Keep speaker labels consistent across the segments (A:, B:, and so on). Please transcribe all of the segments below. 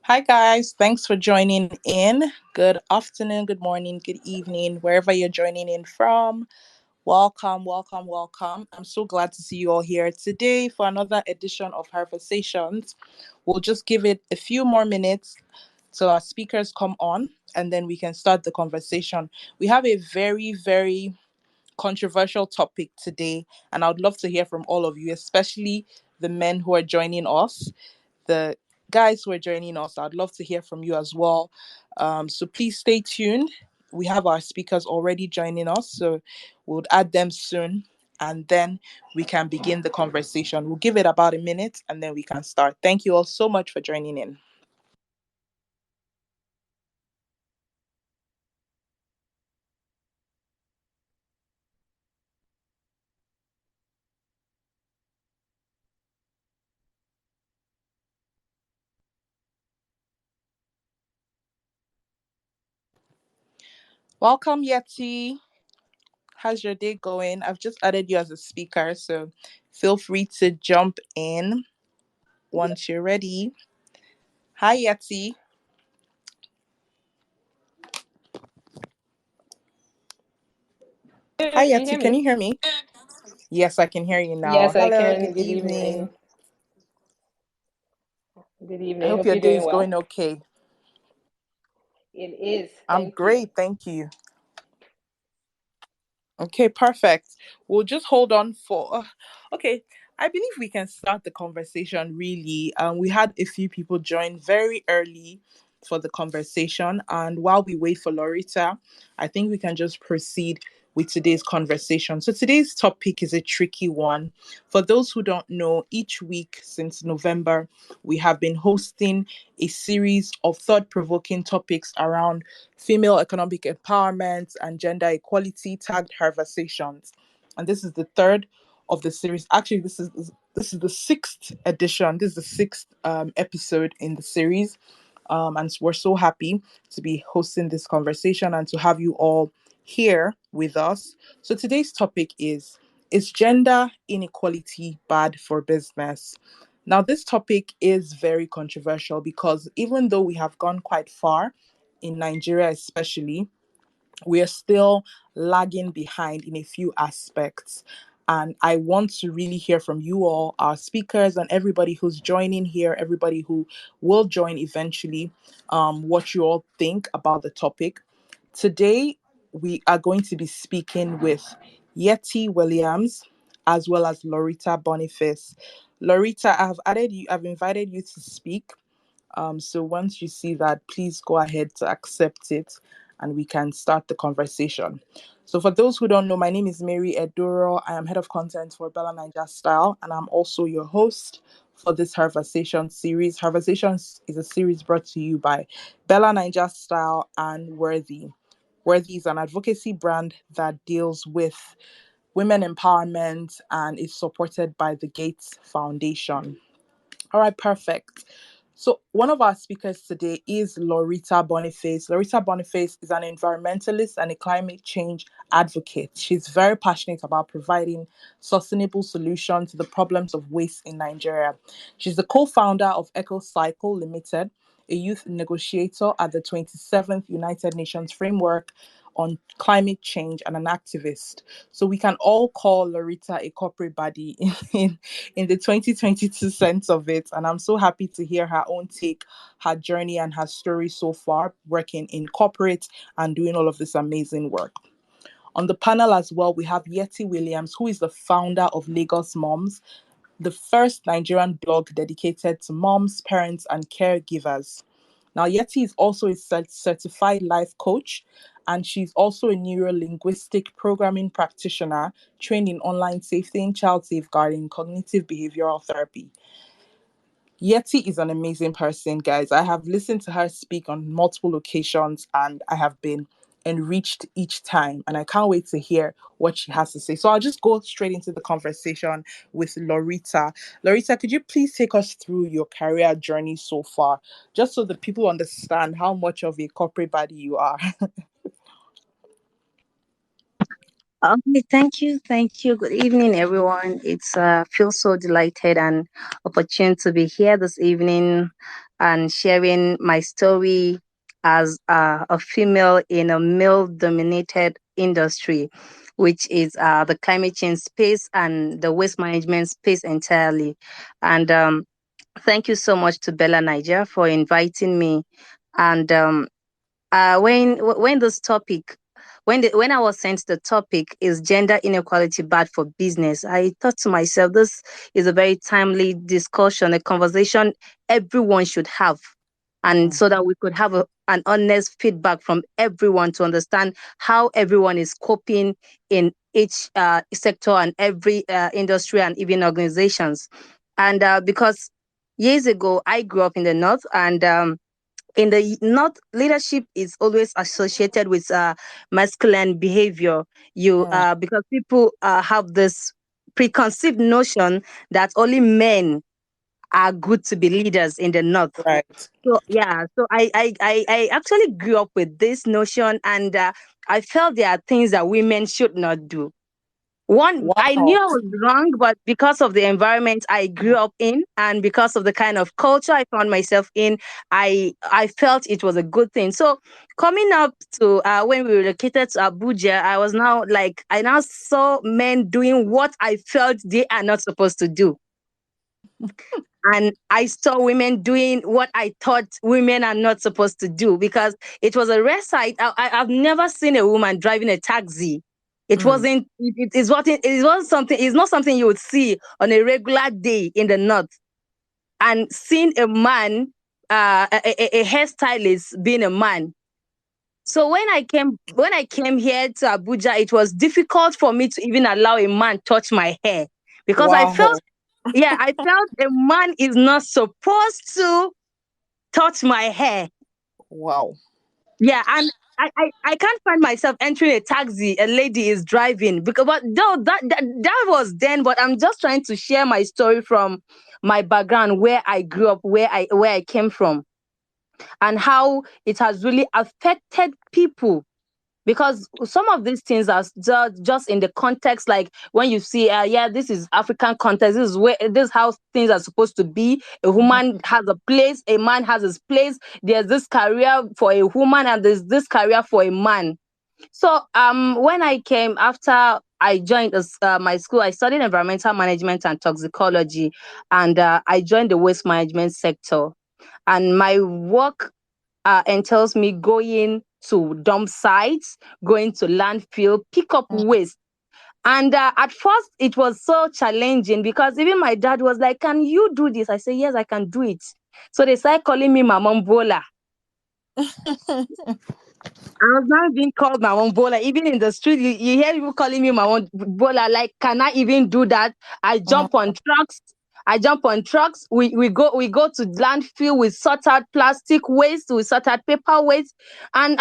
A: Hi, guys. Thanks for joining in. Good afternoon, good morning, good evening, wherever you're joining in from. Welcome, welcome, welcome. I'm so glad to see you all here today for another edition of HerVersations. We'll just give it a few more minutes till our speakers come on, and then we can start the conversation. We have a very, very controversial topic today, and I would love to hear from all of you, especially the men who are joining us, the guys who are joining us. I'd love to hear from you as well. So please stay tuned. We have our speakers already joining us, so we'll add them soon, and then we can begin the conversation. We'll give it about a minute, and then we can start. Thank you all so much for joining in. Welcome, Yetty. How's your day going? I've just added you as a speaker, so feel free to jump in once you're ready. Hi, Yetty. Hi,
B: Can you
A: Yetty.
B: hear
A: Can
B: me?
A: you hear me? Yes, I can hear you now.
B: Yes, I
A: Hello, good
B: can. Good
A: evening.
B: evening. Good
A: I
B: evening.
A: hope
B: Hope
A: your
B: you're
A: day
B: doing
A: is going
B: well.
A: okay.
B: It is.
A: I'm
B: Thank you.
A: great, thank you. Okay, perfect. We'll just hold on for. Okay, I believe we can start the conversation really. We had a few people join very early for the conversation, and while we wait for Lauritta, I think we can just proceed with today's conversation. So today's topic is a tricky one. For those who don't know, each week since November, we have been hosting a series of thought-provoking topics around female economic empowerment and gender equality, tagged HerVersations. And this is the third of the series. Actually, this is the sixth edition. This is the sixth episode in the series. And we're so happy to be hosting this conversation and to have you all here with us. So today's topic is gender inequality bad for business? Now, this topic is very controversial because even though we have gone quite far in Nigeria, especially, we are still lagging behind in a few aspects. And I want to really hear from you all, our speakers, and everybody who's joining here, everybody who will join eventually, what you all think about the topic. Today, we are going to be speaking with Yetty Williams as well as Lauritta Boniface. Lauritta, I've invited you to speak. So once you see that, please go ahead to accept it and we can start the conversation. So for those who don't know, my name is Mary Edoro. I am head of content for BellaNaija Style, and I'm also your host for this HerVersations series. HerVersations is a series brought to you by BellaNaija Style and WRTHY. WRTHY is an advocacy brand that deals with women empowerment and is supported by the Gates Foundation. All right, perfect. So one of our speakers today is Lauritta Boniface. Lauritta Boniface is an environmentalist and a climate change advocate. She's very passionate about providing sustainable solutions to the problems of waste in Nigeria. She's the co-founder of EcoCycle Limited, a youth negotiator at the 27th United Nations Framework on climate change, and an activist. So we can all call Lauritta a corporate body in the 2022 sense of it. And I'm so happy to hear her own take, her journey, and her story so far, working in corporate and doing all of this amazing work. On the panel as well, we have Yetty Williams, who is the founder of Lagos Moms, the first Nigerian blog dedicated to moms, parents, and caregivers. Now, Yetty is also a certified life coach, and she's also a neuro-linguistic programming practitioner trained in online safety and child safeguarding, cognitive behavioral therapy. Yetty is an amazing person, guys. I have listened to her speak on multiple occasions and I have been enriched each time. And I can't wait to hear what she has to say. So I'll just go straight into the conversation with Lauritta. Lauritta, could you please take us through your career journey so far, just so that people understand how much of a corporate body you are?
C: Okay, thank you, thank you. Good evening, everyone. It's feel so delighted and opportune to be here this evening and sharing my story as a female in a male-dominated industry, which is the climate change space and the waste management space entirely. And thank you so much to BellaNaija for inviting me. And when this topic when I was sent the topic, is gender inequality bad for business, I thought to myself, this is a very timely discussion, a conversation everyone should have, and so that we could have an honest feedback from everyone to understand how everyone is coping in each sector and every industry and even organizations. And because years ago I grew up in the north, and in the north, leadership is always associated with masculine behavior. You Because people have this preconceived notion that only men are good to be leaders in the north.
A: Right.
C: So yeah, so I actually grew up with this notion, and I felt there are things that women should not do. One, I knew
A: Wow.
C: I was wrong, but because of the environment I grew up in and because of the kind of culture I found myself in, I felt it was a good thing. So coming up to when we relocated to Abuja, I was now like, I now saw men doing what I felt they are not supposed to do. And I saw women doing what I thought women are not supposed to do, because it was a rare sight. I've never seen a woman driving a taxi. It wasn't. It was something. It's not something you would see on a regular day in the north. And seeing a man, a hairstylist being a man. So when I came here to Abuja, it was difficult for me to even allow a man touch my hair, because I
A: Wow.
C: felt, yeah, I felt a man is not supposed to touch my hair.
A: Wow.
C: Yeah, and I can't find myself entering a taxi a lady is driving, because, but though that was then, but I'm just trying to share my story from my background, where I grew up, where I came from, and how it has really affected people. Because some of these things are just in the context, like when you see, yeah, this is African context, this is how things are supposed to be. A woman has a place, a man has his place. There's this career for a woman and there's this career for a man. So when I came, after I joined my school, I studied environmental management and toxicology, and I joined the waste management sector. And my work entails me going to dump sites, going to landfill, pick up waste. And at first, it was so challenging, because even my dad was like, "Can you do this?" I said, "Yes, I can do it." So they started calling me Mama Bola. I was now being called Mama Bola. Even in the street, you hear people calling me Mama Bola. Like, can I even do that? I jump on trucks. I jump on trucks. We go to landfill. We sort out plastic waste. We sort out paper waste. And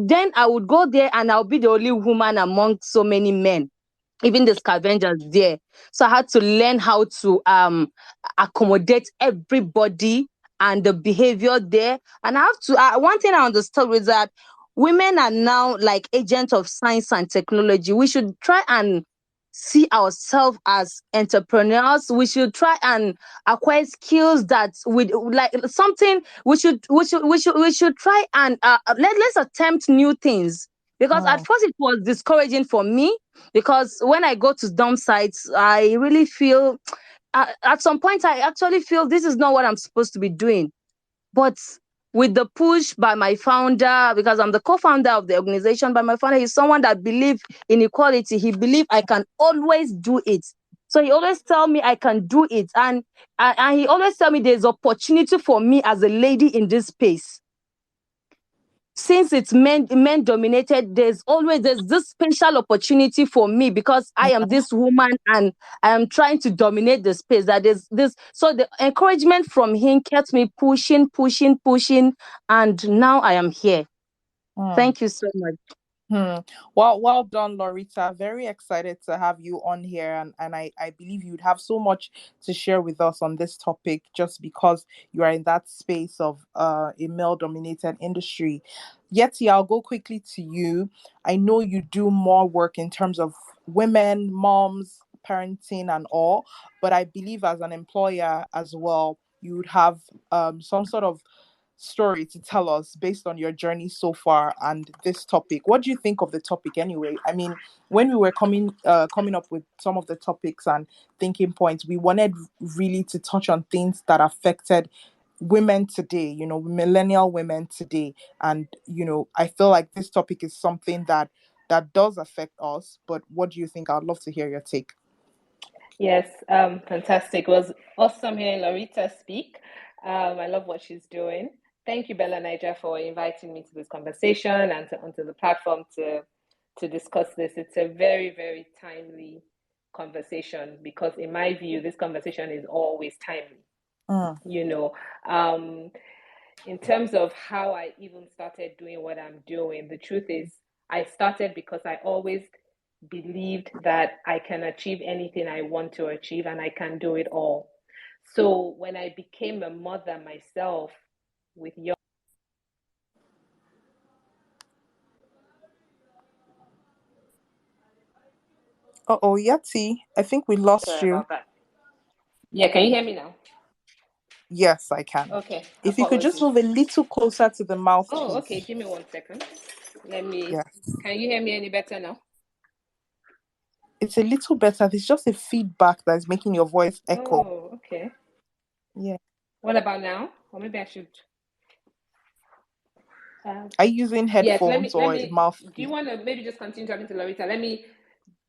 C: then I would go there, and I'll be the only woman among so many men, even the scavengers there. So I had to learn how to accommodate everybody and the behavior there. And I have to, one thing I understood was that women are now like agents of science and technology. We should try and see ourselves as entrepreneurs. We should try and acquire skills that we like, something we should try and let's attempt new things. Because at first it was discouraging for me, because when I go to dump sites, I really feel, at some point, I actually feel this is not what I'm supposed to be doing. But with the push by my founder, because I'm the co-founder of the organization, by my founder, he's someone that believes in equality. He believes I can always do it. So he always tell me I can do it. And he always tell me there's opportunity for me as a lady in this space. Since it's men dominated, there's this special opportunity for me, because I am this woman and I am trying to dominate the space. That is this. So the encouragement from him kept me pushing, and now I am here. Thank you so much.
A: Well done, Lauritta. Very excited to have you on here, and I believe you'd have so much to share with us on this topic, just because you are in that space of a male-dominated industry. Yetty, I'll go quickly to you. I know you do more work in terms of women, moms, parenting, and all, but I believe as an employer as well, you would have some sort of story to tell us based on your journey so far and this topic. What do you think of the topic anyway? I mean, when we were coming up with some of the topics and thinking points, we wanted really to touch on things that affected women today, you know, millennial women today. And, you know, I feel like this topic is something that does affect us. But what do you think? I'd love to hear your take.
B: Yes, fantastic. It was awesome hearing Lauritta speak. I love what she's doing. Thank you, BellaNaija, for inviting me to this conversation and onto the platform to discuss this. It's a very, very timely conversation because, in my view, this conversation is always timely. You know, in terms of how I even started doing what I'm doing, the truth is I started because I always believed that I can achieve anything I want to achieve and I can do it all. So when I became a mother myself with young
A: Uh-oh, Yetty, I think we lost
B: sorry
A: you.
B: about that. Yeah, can you hear me now?
A: Yes, I can.
B: Okay,
A: If you could just
B: apologies.
A: move a little closer to the mouth,
B: Oh,
A: please.
B: okay, give me 1 second. Let me,
A: Yes.
B: can you hear me any better now?
A: It's a little better. There's just a feedback that's making your voice echo.
B: Oh, okay.
A: Yeah.
B: What about now? Or maybe I should.
A: Are you using
B: Yes,
A: headphones
B: let
A: or
B: me,
A: mouthpiece?
B: do you want to maybe just continue talking to Lauritta? Let me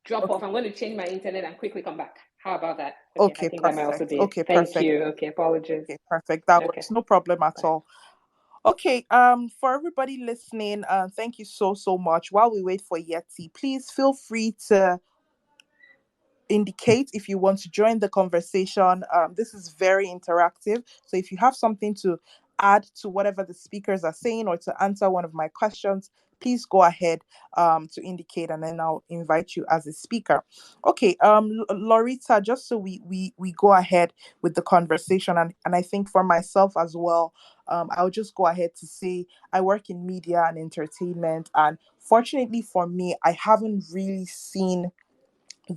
B: drop off. I'm going to change my internet and quickly come back. How about that? Okay, I
A: Okay,
B: think that might also
A: perfect.
B: be it.
A: Okay,
B: Thank
A: perfect.
B: you. Okay, apologies.
A: Okay, perfect. That
B: Okay,
A: works. No problem at
B: bye.
A: all. Okay, for everybody listening, thank you so much. While we wait for Yetty, please feel free to indicate if you want to join the conversation. This is very interactive. So if you have something to add to whatever the speakers are saying or to answer one of my questions, please go ahead to indicate and then I'll invite you as a speaker. Okay, Lauritta, just so we go ahead with the conversation and I think for myself as well, I'll just go ahead to say I work in media and entertainment, and fortunately for me, I haven't really seen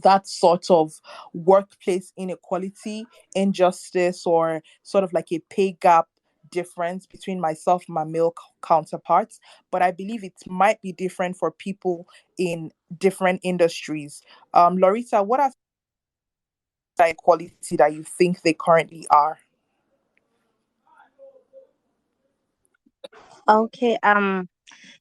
A: that sort of workplace inequality, injustice, or sort of like a pay gap difference between myself and my male counterparts. But I believe it might be different for people in different industries. Lauritta, what are the equality that you think they currently are?
C: Okay.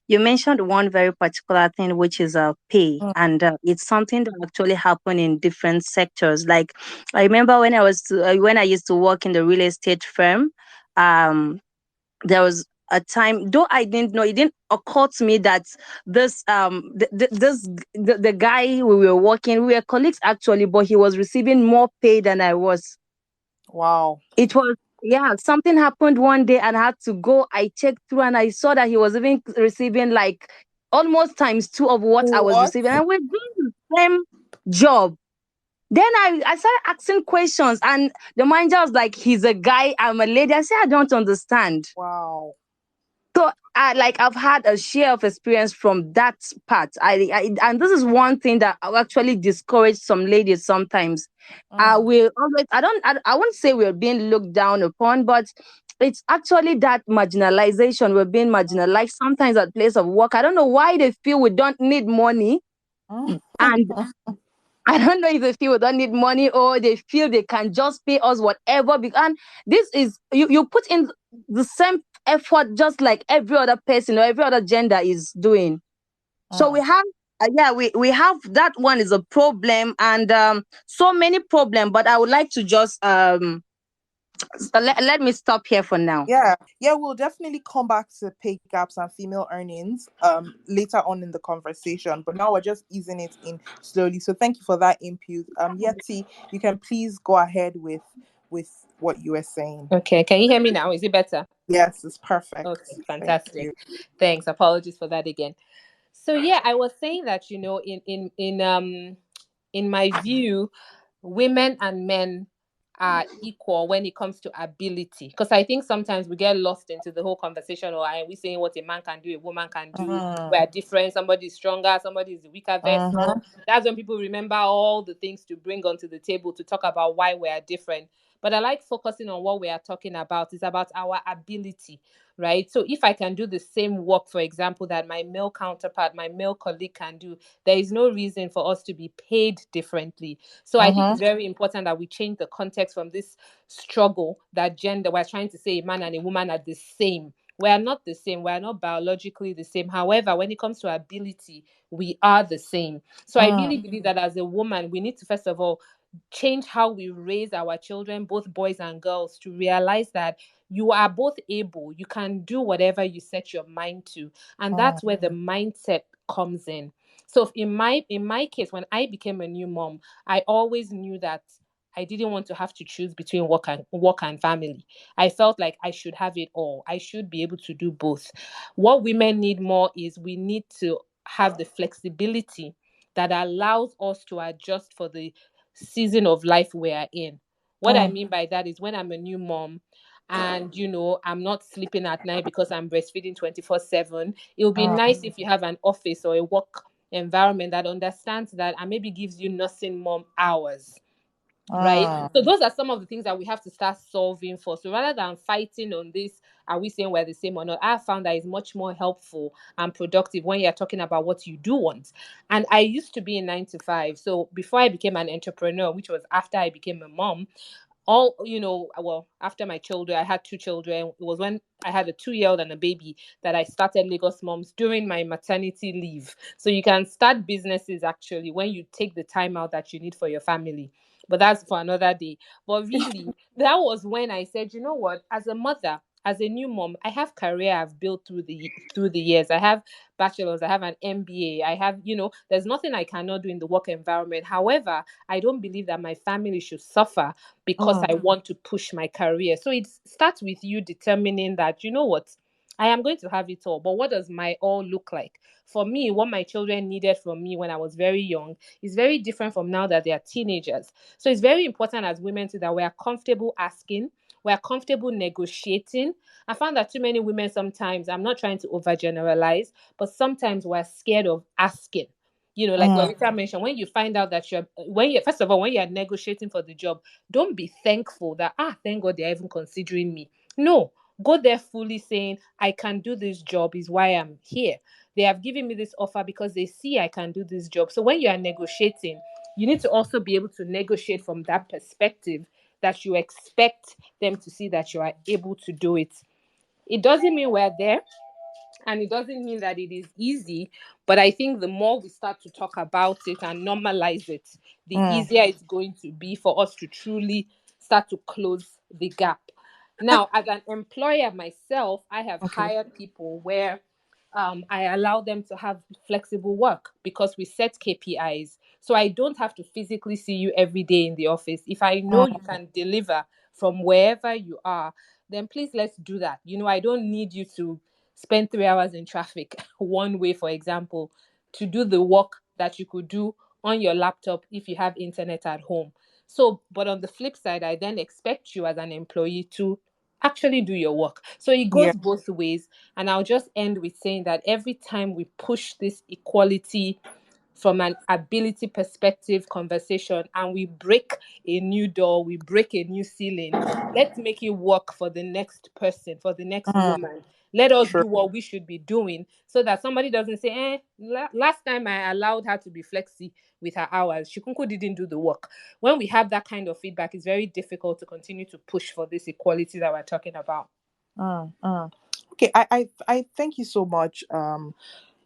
C: You mentioned one very particular thing, which is pay,
A: Mm,
C: and it's something that actually happen in different sectors. Like I remember when I used to work in the real estate firm, there was a time, though I didn't know, it didn't occur to me that the guy we were working, we were colleagues actually, but he was receiving more pay than I was.
A: wow.
C: It was, yeah, something happened one day and I had to go. I checked through and I saw that he was even receiving like almost times two of what I was
A: What?
C: receiving. And we're doing the same job. Then I started asking questions and the manager was like, he's a guy, I'm a lady. I said, I don't understand.
A: Wow.
C: So I've had a share of experience from that part. And this is one thing that I actually discourage some ladies sometimes.
A: Mm,
C: We always I won't say we're being looked down upon, but it's actually that marginalization. We're being marginalized sometimes at place of work. I don't know why they feel we don't need money,
A: mm,
C: and I don't know if they feel we don't need money or they feel they can just pay us whatever. And this is you put in the same effort just like every other person or every other gender is doing. So we
A: mm.
C: have we have that one is a problem, and so many problem. But I would like to just let me stop here for now.
A: Yeah, we'll definitely come back to pay gaps and female earnings later on in the conversation. But now we're just easing it in slowly. So thank you for that input. Yetty, you can please go ahead with what you were saying.
B: Okay, can you hear me now? Is it better?
A: Yes, it's perfect.
B: Okay,
A: Thank
B: fantastic.
A: you.
B: Thanks. Apologies for that again. So yeah, I was saying that in my view, women and men are equal when it comes to ability. Because I think sometimes we get lost into the whole conversation, or are we saying what a man can do, a woman can do?
A: Mm,
B: We're different. Somebody is stronger, somebody is the weaker vessel.
A: mm-hmm,
B: That's when people remember all the things to bring onto the table to talk about why we are different. but I like focusing on what we are talking about. It's about our ability, right? So if I can do the same work, for example, that my male counterpart, my male colleague can do, there is no reason for us to be paid differently. So I think it's very important that we change the context from this struggle that gender, we're trying to say a man and a woman are the same. We are not the same. We are not biologically the same. However, when it comes to ability, we are the same. So I really believe that as a woman, we need to, first of all, change how we raise our children, both boys and girls, to realize that you are both able, you can do whatever you set your mind to. And that's where the mindset comes in. So in my case, when I became a new mom, I always knew that I didn't want to have to choose between work and family. I felt like I should have it all. I should be able to do both. What women need more is we need to have the flexibility that allows us to adjust for the season of life we are in. What I mean by that is when I'm a new mom and I'm not sleeping at night because I'm breastfeeding 24/7, it would be nice if you have an office or a work environment that understands that and maybe gives you nursing mom hours, right? So those are some of the things that we have to start solving for. So rather than fighting on this, are we saying we're the same or not, I found that it's much more helpful and productive when you're talking about what you do want. And I used to be in 9 to 5. So before I became an entrepreneur, which was after I became a mom, well, after my children, I had 2 children. It was when I had a 2-year-old and a baby that I started Lagos Moms during my maternity leave. So you can start businesses actually when you take the time out that you need for your family. But that's for another day. But really, that was when I said, you know what, as a mother, as a new mom, I have career I've built through the years. I have bachelor's, I have an MBA, I have, there's nothing I cannot do in the work environment. However, I don't believe that my family should suffer because I want to push my career. So it starts with you determining that, you know what, I am going to have it all, but what does my all look like? For me, what my children needed from me when I was very young is very different from now that they are teenagers. So it's very important as women too that we are comfortable asking, we are comfortable negotiating. I found that too many women sometimes, I'm not trying to overgeneralize, but sometimes we're scared of asking. Like Lauritta mentioned, when you find out that first of all, when you're negotiating for the job, don't be thankful that, thank God they're even considering me. No, go there fully saying, I can do this job is why I'm here. They have given me this offer because they see I can do this job. So when you are negotiating, you need to also be able to negotiate from that perspective that you expect them to see that you are able to do it. It doesn't mean we're there. And it doesn't mean that it is easy, but I think the more we start to talk about it and normalize it, the easier it's going to be for us to truly start to close the gap. Now, as an employer myself, I have hired people where I allow them to have flexible work because we set KPIs. So I don't have to physically see you every day in the office. If I know you can deliver from wherever you are, then please let's do that. I don't need you to spend 3 hours in traffic one way, for example, to do the work that you could do on your laptop if you have internet at home. So, but on the flip side, I then expect you as an employee to actually do your work. So it goes both ways. And I'll just end with saying that every time we push this equality from an ability perspective conversation and we break a new door, we break a new ceiling, let's make it work for the next person, for the next woman. Let us do what we should be doing so that somebody doesn't say, last time I allowed her to be flexi with her hours, Shikunku didn't do the work. When we have that kind of feedback, it's very difficult to continue to push for this equality that we're talking about.
A: Okay, I thank you so much,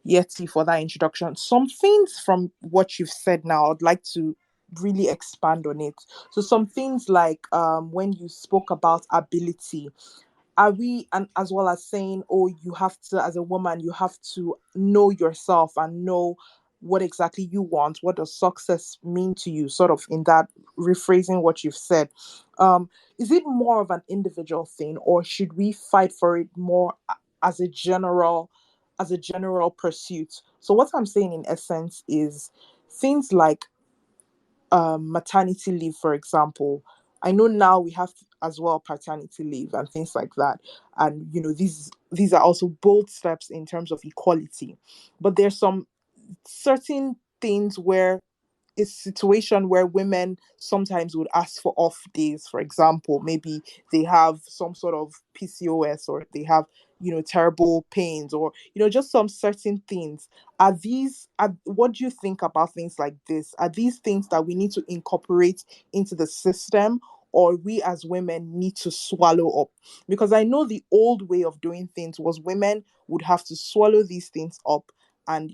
A: Yetty, for that introduction. Some things from what you've said now, I'd like to really expand on it. So some things like when you spoke about ability, are we, and as well as saying, oh, you have to, as a woman, you have to know yourself and know what exactly you want, what does success mean to you, sort of in that, rephrasing what you've said. Is it more of an individual thing, or should we fight for it more as a general pursuit? So what I'm saying in essence is things like maternity leave, for example. I know now we have as well paternity leave and things like that, and these are also bold steps in terms of equality. But there's some certain things where a situation where women sometimes would ask for off days. For example, maybe they have some sort of PCOS, or they have, terrible pains, or, just some certain things. What do you think about things like this? Are these things that we need to incorporate into the system, or we as women need to swallow up? Because I know the old way of doing things was women would have to swallow these things up, and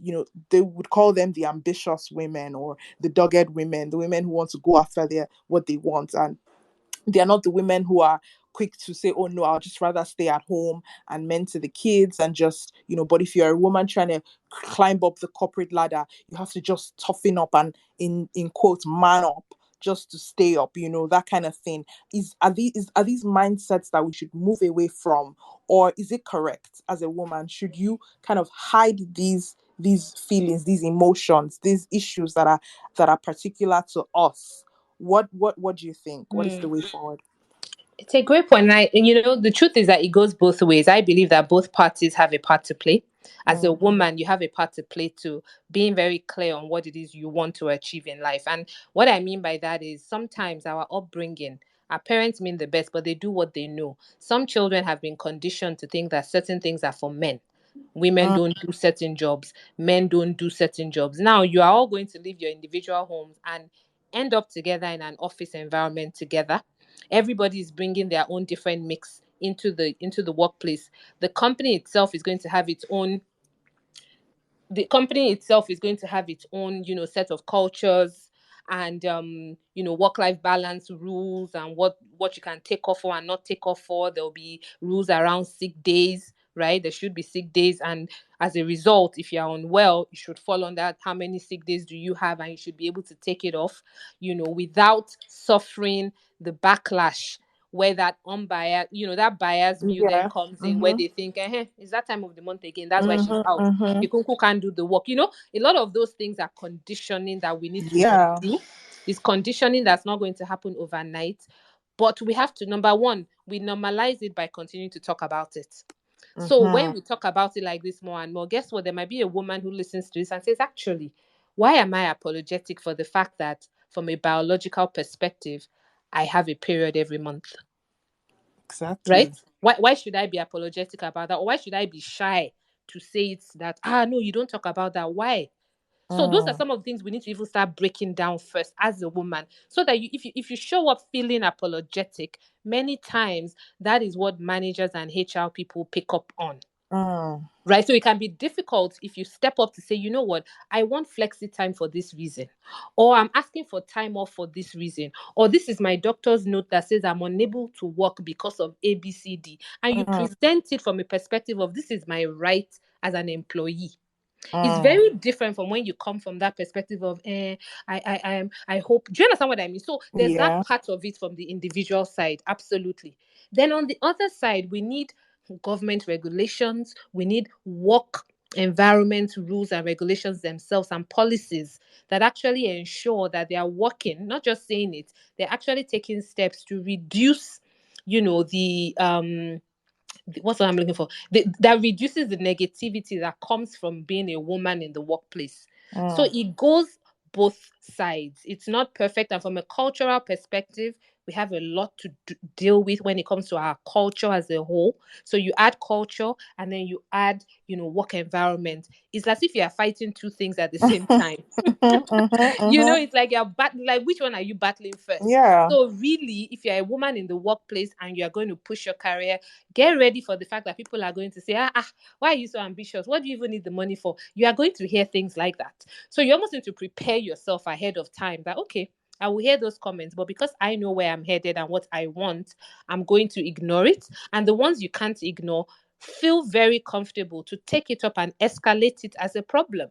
A: they would call them the ambitious women, or the dogged women, the women who want to go after their what they want. And they are not the women who are quick to say, oh no, I'll just rather stay at home and mend to the kids, and just, but if you're a woman trying to climb up the corporate ladder, you have to just toughen up and, in quotes, man up, just to stay up, that kind of thing. Are these mindsets that we should move away from? Or is it correct, as a woman, should you kind of hide these feelings, these emotions, these issues that are particular to us? What do you think? What is the way forward?
B: It's a great point. The truth is that it goes both ways. I believe that both parties have a part to play. As a woman, you have a part to play to being very clear on what it is you want to achieve in life. And what I mean by that is sometimes our upbringing, our parents mean the best, but they do what they know. Some children have been conditioned to think that certain things are for men. Women
A: Mm,
B: don't do certain jobs. Men don't do certain jobs. Now, you are all going to leave your individual homes and end up together in an office environment together. Everybody is bringing their own different mix into the workplace. The company itself is going to have its own set of cultures and work-life balance rules, and what you can take off for and not take off for. There'll be rules around sick days, right? There should be sick days, and as a result, if you're unwell, you should fall on that. How many sick days do you have? And you should be able to take it off, without suffering the backlash, where that unbiased, that biased view then
A: yeah.
B: comes in, where
A: Mm-hmm.
B: they think, it's that time of the month again, that's why she's
A: Mm-hmm.
B: out.
A: Mm-hmm.
B: Ikunku can't do the work. A lot of those things are conditioning that we need to
A: Yeah.
B: undo. It's conditioning that's not going to happen overnight. But we have to, number one, we normalize it by continuing to talk about it. So when
A: Mm-hmm.
B: we talk about it like this more and more, guess what? There might be a woman who listens to this and says, actually, why am I apologetic for the fact that from a biological perspective, I have a period every month? Right?
A: Exactly.
B: Why should I be apologetic about that? Or why should I be shy to say it's that, no, you don't talk about that? Why? So those are
A: Mm,
B: some of the things we need to even start breaking down first as a woman, so that if you show up feeling apologetic, many times that is what managers and HR people pick up on.
A: mm,
B: Right. So it can be difficult if you step up to say, you know what, I want flexi time for this reason, or I'm asking for time off for this reason, or this is my doctor's note that says I'm unable to work because of ABCD. And you
A: mm,
B: present it from a perspective of this is my right as an employee. It's
A: mm.
B: very different from when you come from that perspective of I hope. Do you understand what I mean? So there's that
A: Yeah.
B: part of it from the individual side, absolutely. Then on the other side, we need government regulations, we need work environment rules and regulations themselves, and policies that actually ensure that they are working, not just saying it, they're actually taking steps to reduce, the what's what I'm looking for? That reduces the negativity that comes from being a woman in the workplace. So
A: Mm,
B: it goes both sides. It's not perfect. And from a cultural perspective, we have a lot to deal with when it comes to our culture as a whole. So you add culture and then you add, work environment. It's as if you are fighting two things at the same time.
A: mm-hmm.
B: It's like you're battling, like which one are you battling first?
A: Yeah.
B: So really, if you're a woman in the workplace and you're going to push your career, get ready for the fact that people are going to say, why are you so ambitious? What do you even need the money for? You are going to hear things like that. So you almost need to prepare yourself ahead of time that, okay, I will hear those comments, but because I know where I'm headed and what I want, I'm going to ignore it. And the ones you can't ignore, feel very comfortable to take it up and escalate it as a problem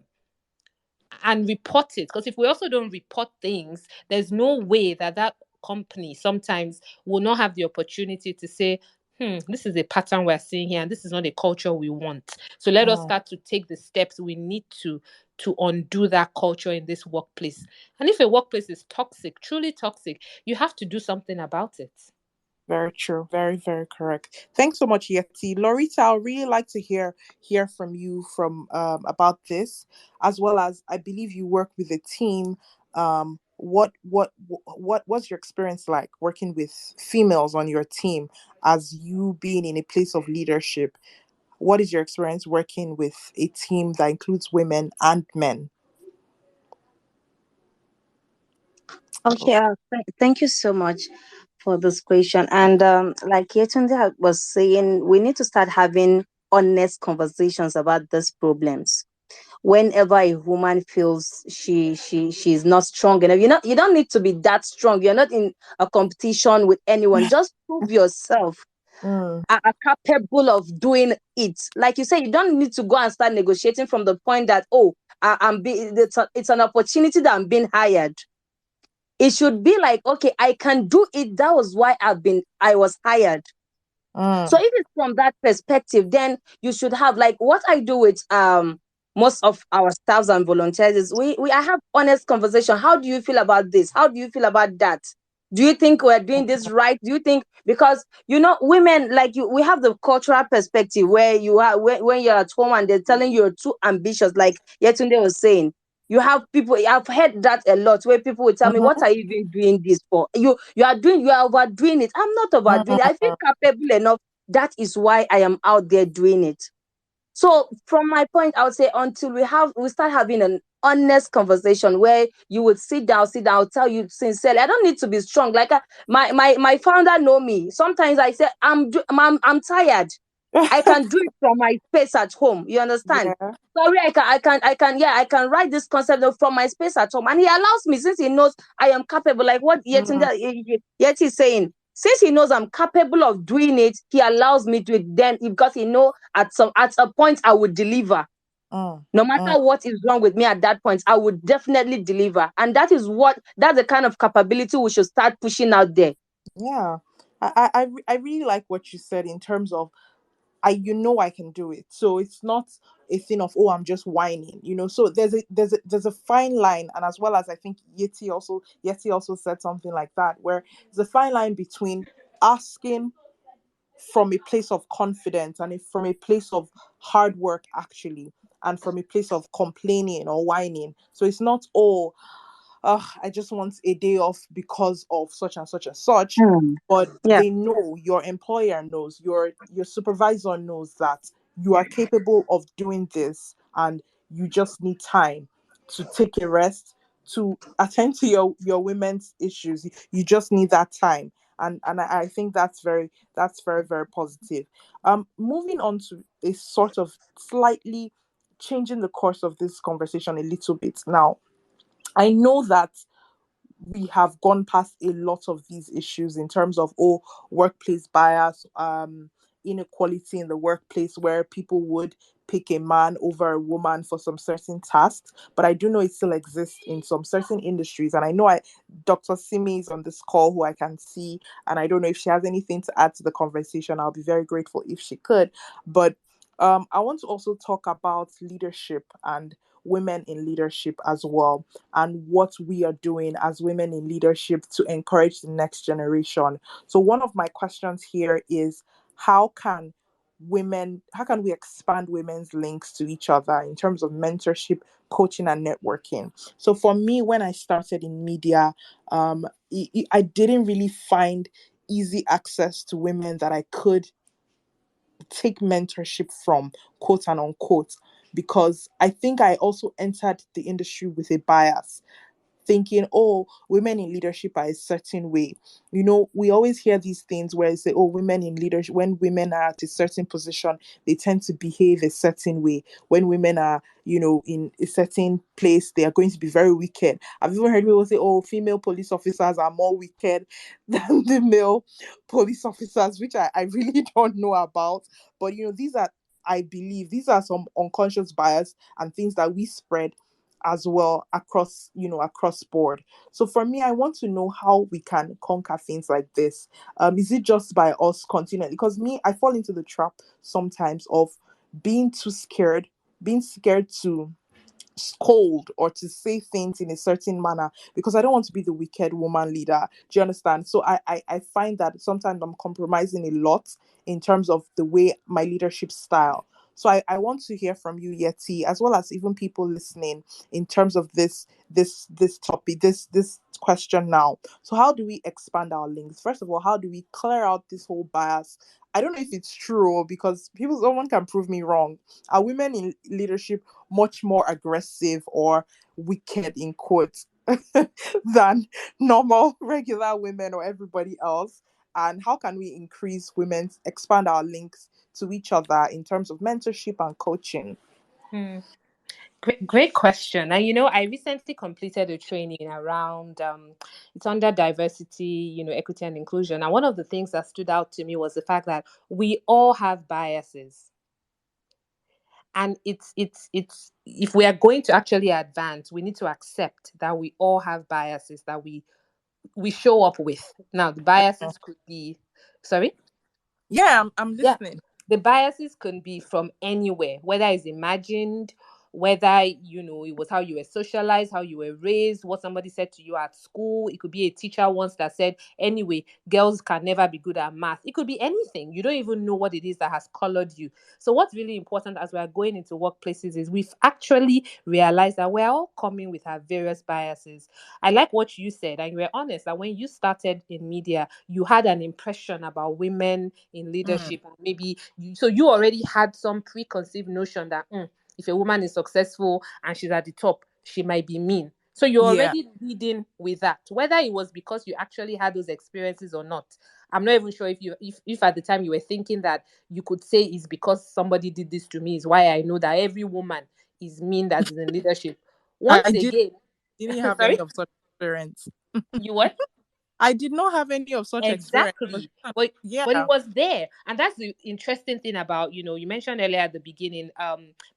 B: and report it. Because if we also don't report things, there's no way that company sometimes will not have the opportunity to say, this is a pattern we're seeing here, and this is not a culture we want. So let us
A: Mm,
B: start to take the steps we need to undo that culture in this workplace. And if a workplace is toxic, truly toxic, you have to do something about it.
A: very true. Very, very correct. Thanks so much, Yetty. Lauritta, I'd really like to hear from you from about this, as well as I believe you work with a team. what's your experience like working with females on your team as you being in a place of leadership? What is your experience working with a team that includes women and men?
C: Okay, thank you so much for this question. And like Yetunde was saying, we need to start having honest conversations about these problems. Whenever a woman feels she's not strong enough, you don't need to be that strong. You're not in a competition with anyone. Just prove yourself
A: Mm,
C: are capable of doing it. Like you say, you don't need to go and start negotiating from the point that, oh, it's an opportunity that I'm being hired. It should be like, okay, I can do it. That was why I was hired. So
A: mm,
C: if it's from that perspective, then you should have, like, what I do with most of our staffs and volunteers is I have honest conversation. How do you feel about this? How do you feel about that? Do you think we're doing this right? Do you think, because women, like we have the cultural perspective where you are when you're at home and they're telling you you're too ambitious, like Yetunde was saying. You have people, I've heard that a lot, where people will tell me,
A: mhm,
C: what are you even doing this for? You are overdoing it. I'm not overdoing it. I feel
A: mm,
C: capable enough. That is why I am out there doing it. So from my point, I would say until we start having an honest conversation where you would sit down, I'll tell you sincerely, I don't need to be strong. Like my founder know me. Sometimes I say I'm tired. I can do it from my space at home. You understand?
A: yeah.
C: Sorry, I can write this concept from my space at home. And he allows me, since he knows I am capable, like what
A: Mm,
C: Yetty is saying. Since he knows I'm capable of doing it, he allows me to do it then, because he know at a point I would deliver.
A: mm,
C: No
A: mm,
C: matter what is wrong with me at that point, I would definitely deliver. And that's the kind of capability we should start pushing out there.
A: yeah. I really like what you said in terms of I can do it. So it's not a thing of, oh, I'm just whining, So there's a fine line, and as well as I think Yetty also said something like that, where there's a fine line between asking from a place of confidence and from a place of hard work actually, and from a place of complaining or whining. So it's not, oh, I just want a day off because of such and such and such.
C: Hmm.
A: But
C: Yeah.
A: they know, your employer knows, your supervisor knows that you are capable of doing this, and you just need time to take a rest, to attend to your women's issues. You just need that time. And I think that's very, very positive. Moving on to a sort of slightly changing the course of this conversation a little bit now. I know that we have gone past a lot of these issues in terms of, workplace bias, inequality in the workplace, where people would pick a man over a woman for some certain tasks. But I do know it still exists in some certain industries, and I know Dr. Simi is on this call, who I can see, and I don't know if she has anything to add to the conversation. I'll be very grateful if she could. But I want to also talk about leadership and women in leadership as well, and what we are doing as women in leadership to encourage the next generation. So one of my questions here is, how can we expand women's links to each other in terms of mentorship, coaching, and networking? So for me, when I started in media, I didn't really find easy access to women that I could take mentorship from, quote and unquote, because I think I also entered the industry with a bias, thinking, oh, women in leadership are a certain way. We always hear these things where they say, oh, women in leadership, when women are at a certain position, they tend to behave a certain way. When women are, in a certain place, they are going to be very wicked. I've even heard people say, oh, female police officers are more wicked than the male police officers, which I really don't know about. But, I believe these are some unconscious bias and things that we spread as well across board. So for me, I want to know how we can conquer things like this. Is it just by us continually? Because me, I fall into the trap sometimes of being too scared, being scared to scold or to say things in a certain manner, because I don't want to be the wicked woman leader. Do you understand? So I find that sometimes I'm compromising a lot in terms of the way my leadership style. So I want to hear from you, Yetty, as well as even people listening, in terms of this topic, this question now. So how do we expand our links? First of all, how do we clear out this whole bias? I don't know if it's true, because someone can prove me wrong. Are women in leadership much more aggressive or wicked, in quotes, than normal regular women or everybody else? And how can we increase women's, expand our links to each other in terms of mentorship and coaching?
B: Hmm. Great question. And I recently completed a training around it's under diversity, equity and inclusion. And one of the things that stood out to me was the fact that we all have biases. And it's if we are going to actually advance, we need to accept that we all have biases that we show up with. Now, the biases could be, sorry?
A: Yeah, I'm
B: Yeah,
A: listening.
B: the biases can be from anywhere, whether it's imagined, whether it was how you were socialized, how you were raised, what somebody said to you at school. It could be a teacher once that said, anyway, girls can never be good at math. It could be anything. You don't even know what it is that has colored you. So what's really important as we are going into workplaces is we've actually realized that we're all coming with our various biases. I like what you said, and you were honest that when you started in media, you had an impression about women in
A: Mm,
B: leadership, and maybe you already had some preconceived notion that if a woman is successful and she's at the top, she might be mean. So you're
A: yeah.
B: already leading with that, whether it was because you actually had those experiences or not. I'm not even sure if at the time you were thinking that you could say it's because somebody did this to me is why I know that every woman is mean that is in leadership.
A: I
B: Once again,
A: didn't have
B: sorry,
A: any of such experience.
B: you what?
A: I did not have any of such experience.
B: Exactly. But
A: Yeah.
B: but it was there. And that's the interesting thing about, you mentioned earlier at the beginning,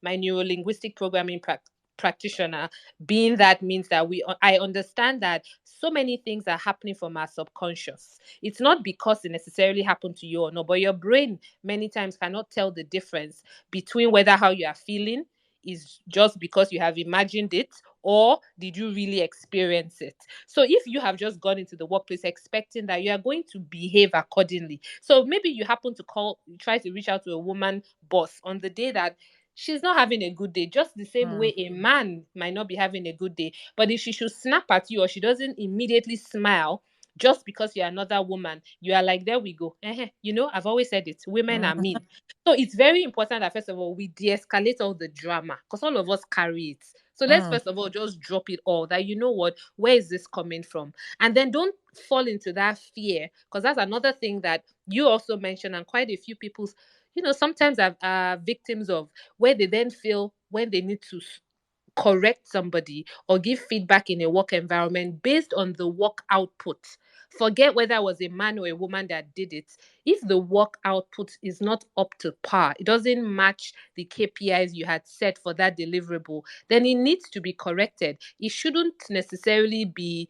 B: my neuro-linguistic programming practitioner, being that means that I understand that so many things are happening from our subconscious. It's not because it necessarily happened to you or not, but your brain many times cannot tell the difference between whether how you are feeling is just because you have imagined it, or did you really experience it. So if you have just gone into the workplace expecting that you are going to behave accordingly, so maybe you happen to try to reach out to a woman boss on the day that she's not having a good day, just the same
A: Mm,
B: way a man might not be having a good day. But if she should snap at you or she doesn't immediately smile just because you're another woman, you are like, there we go. I've always said it, women are
A: mm,
B: mean. So it's very important that first of all, we de-escalate all the drama, because all of us carry it. So let's
A: mm,
B: first of all just drop it all, that what, where is this coming from? And then don't fall into that fear, because that's another thing that you also mentioned, and quite a few people, sometimes are victims of, where they then feel when they need to correct somebody or give feedback in a work environment based on the work output. Forget whether it was a man or a woman that did it. If the work output is not up to par, it doesn't match the KPIs you had set for that deliverable, then it needs to be corrected. It shouldn't necessarily be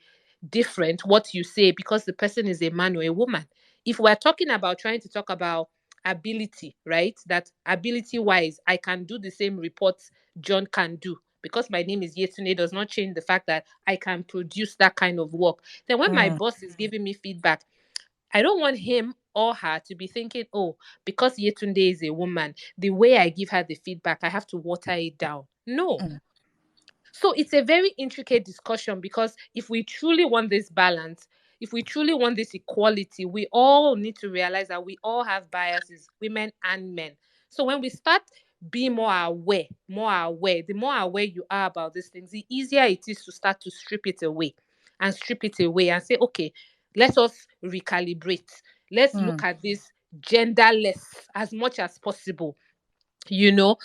B: different what you say because the person is a man or a woman. If we're talking about trying to talk about ability, right? That ability wise, I can do the same reports John can do. Because my name is Yetune does not change the fact that I can produce that kind of work. Then when my
A: mm,
B: boss is giving me feedback, I don't want him or her to be thinking, oh, because Yetunde is a woman, the way I give her the feedback, I have to water it down. No.
A: mm,
B: So it's a very intricate discussion, because if we truly want this balance, if we truly want this equality, we all need to realize that we all have biases, women and men. So when we start being the more aware you are about these things, the easier it is to start to strip it away and say, okay, let us recalibrate. Let's
A: mm.
B: look at this genderless as much as possible.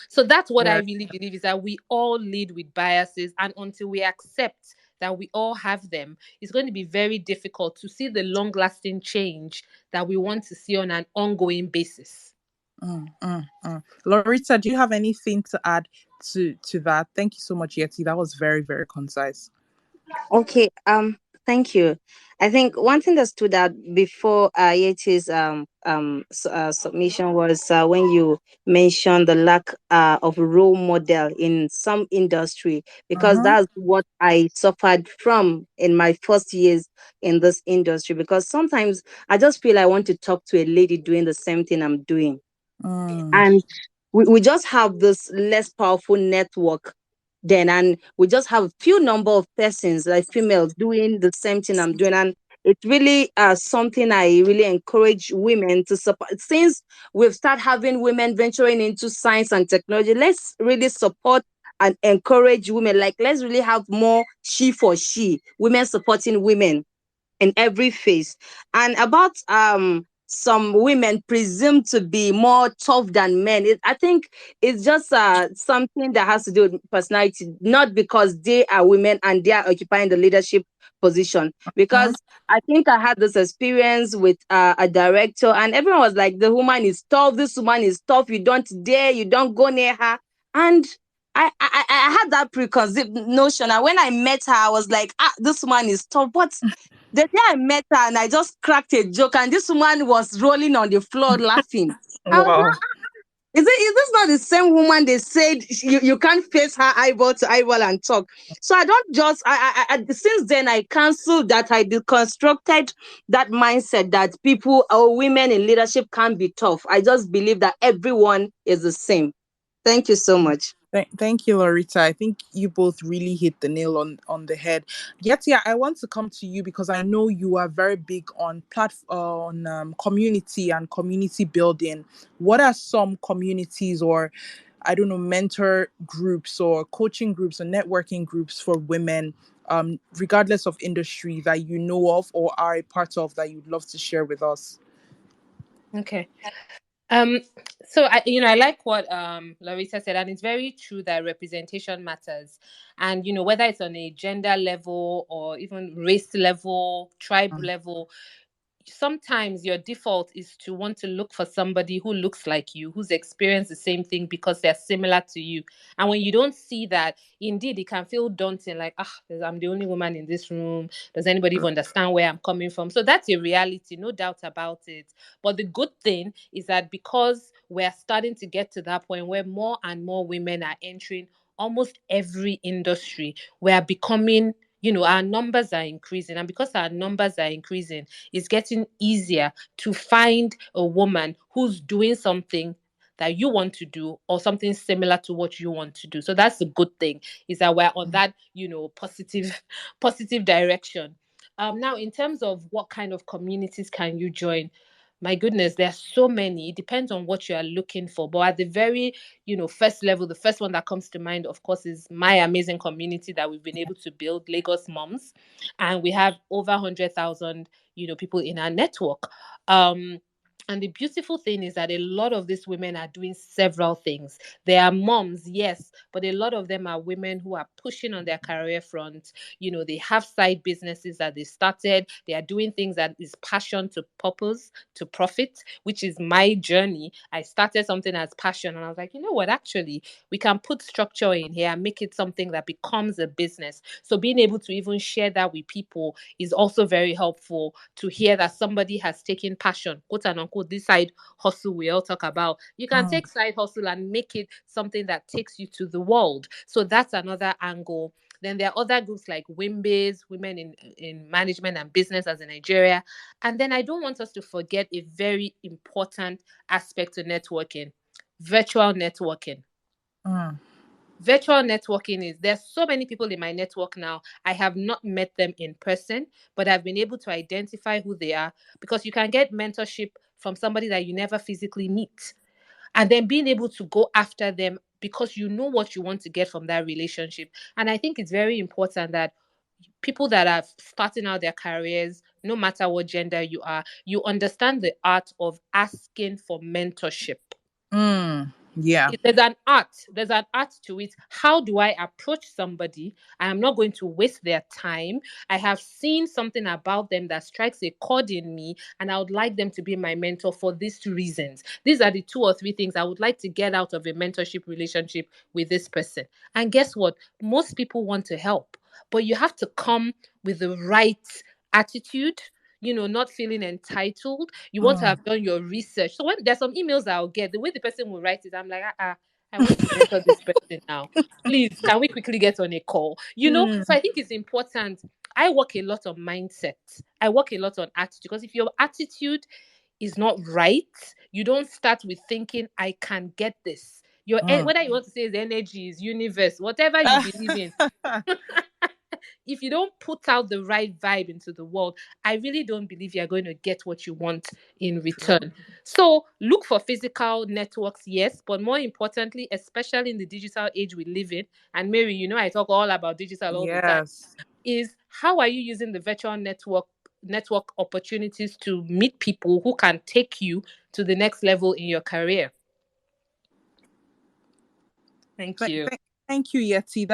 B: So that's what I
A: Yeah.
B: really believe, is that we all lead with biases, and until we accept that we all have them, it's going to be very difficult to see the long lasting change that we want to see on an ongoing basis.
A: Mm, mm, mm. Lauritta, do you have anything to add to that? Thank you so much, Yeti. That was very, very concise.
C: Okay, thank you. I think one thing that stood out before Yeti's submission was when you mentioned the lack of role model in some industry, because
A: Mm-hmm.
C: that's what I suffered from in my first years in this industry. Because sometimes I just feel I want to talk to a lady doing the same thing I'm doing,
A: Mm,
C: and we just have this less powerful network then, and we just have a few number of persons like females doing the same thing I'm doing. And it's really something I really encourage women to support. Since we've started having women venturing into science and technology, let's really support and encourage women. Like, let's really have more she for she, women supporting women in every phase. And about some women presumed to be more tough than men. I think it's just something that has to do with personality, not because they are women and they are occupying the leadership position.
A: Mm.
C: Because I think I had this experience with a director, and everyone was like, "The woman is tough. This woman is tough. You don't dare. You don't go near her." And I had that preconceived notion, and when I met her, I was like, this woman is tough. But the day I met her and I just cracked a joke, and this woman was rolling on the floor laughing. I was
A: Wow.
C: like, is this not the same woman they said you can't face her eyeball to eyeball and talk? So I don't just, since then I canceled that. I deconstructed that mindset that people or women in leadership can be tough. I just believe that everyone is the same. Thank you so much.
A: Thank you, Lauritta. I think you both really hit the nail on the head. Yet, yeah, I want to come to you because I know you are very big on community and community building. What are some communities, or I don't know, mentor groups or coaching groups or networking groups for women, regardless of industry, that you know of or are a part of, that you'd love to share with us?
B: Okay. Um, so I like what Lauritta said, and it's very true that representation matters. And whether it's on a gender level or even race level, tribe
A: Mm.
B: level, sometimes your default is to want to look for somebody who looks like you, who's experienced the same thing because they're similar to you. And when you don't see that, indeed, it can feel daunting, like, I'm the only woman in this room. Does anybody even understand where I'm coming from? So that's a reality, no doubt about it. But the good thing is that because we're starting to get to that point where more and more women are entering almost every industry, we are becoming, our numbers are increasing. And because our numbers are increasing, it's getting easier to find a woman who's doing something that you want to do, or something similar to what you want to do. So that's the good thing, is that we're on that, positive positive direction. Now, in terms of what kind of communities can you join, my goodness, there are so many. It depends on what you are looking for. But at the very, first level, the first one that comes to mind, of course, is my amazing community that we've been able to build, Lagos Moms. And we have over 100,000, people in our network. And the beautiful thing is that a lot of these women are doing several things. They are moms, yes, but a lot of them are women who are pushing on their career front. They have side businesses that they started. They are doing things that is passion to purpose to profit, which is my journey. I started something as passion, and I was like, you know what, actually, we can put structure in here and make it something that becomes a business. So being able to even share that with people is also very helpful, to hear that somebody has taken passion, quote and unquote, this side hustle we all talk about. You can
A: Mm.
B: take side hustle and make it something that takes you to the world. So that's another angle. Then there are other groups like WIMBIZ, Women in Management and Business as in Nigeria. And then I don't want us to forget a very important aspect to networking: virtual networking.
A: Mm.
B: Virtual networking is, there's so many people in my network now. I have not met them in person, but I've been able to identify who they are, because you can get mentorship from somebody that you never physically meet, and then being able to go after them because you know what you want to get from that relationship. And I think it's very important that people that are starting out their careers, no matter what gender you are, you understand the art of asking for mentorship.
A: Mm. Yeah.
B: There's an art to it. How do I approach somebody? I am not going to waste their time. I have seen something about them that strikes a chord in me, and I would like them to be my mentor for these two reasons. These are the two or three things I would like to get out of a mentorship relationship with this person. And guess what? Most people want to help, but you have to come with the right attitude, not feeling entitled. You want to
A: Mm.
B: have done your research. So when there's some emails I'll get, the way the person will write it, I'm like, I want to mentor this person now. Please, can we quickly get on a call?
A: Mm.
B: So I think it's important. I work a lot on mindset. I work a lot on attitude, because if your attitude is not right, you don't start with thinking, I can get this. Your whether you want to say is energies, universe, whatever you believe in. If you don't put out the right vibe into the world, I really don't believe you're going to get what you want in return. So look for physical networks, yes, but more importantly, especially in the digital age we live in, and Mary, you know I talk all about digital all the time, is how are you using the virtual network opportunities to meet people who can take you to the next level in your career. Thank you.
A: Thank you, Yetty.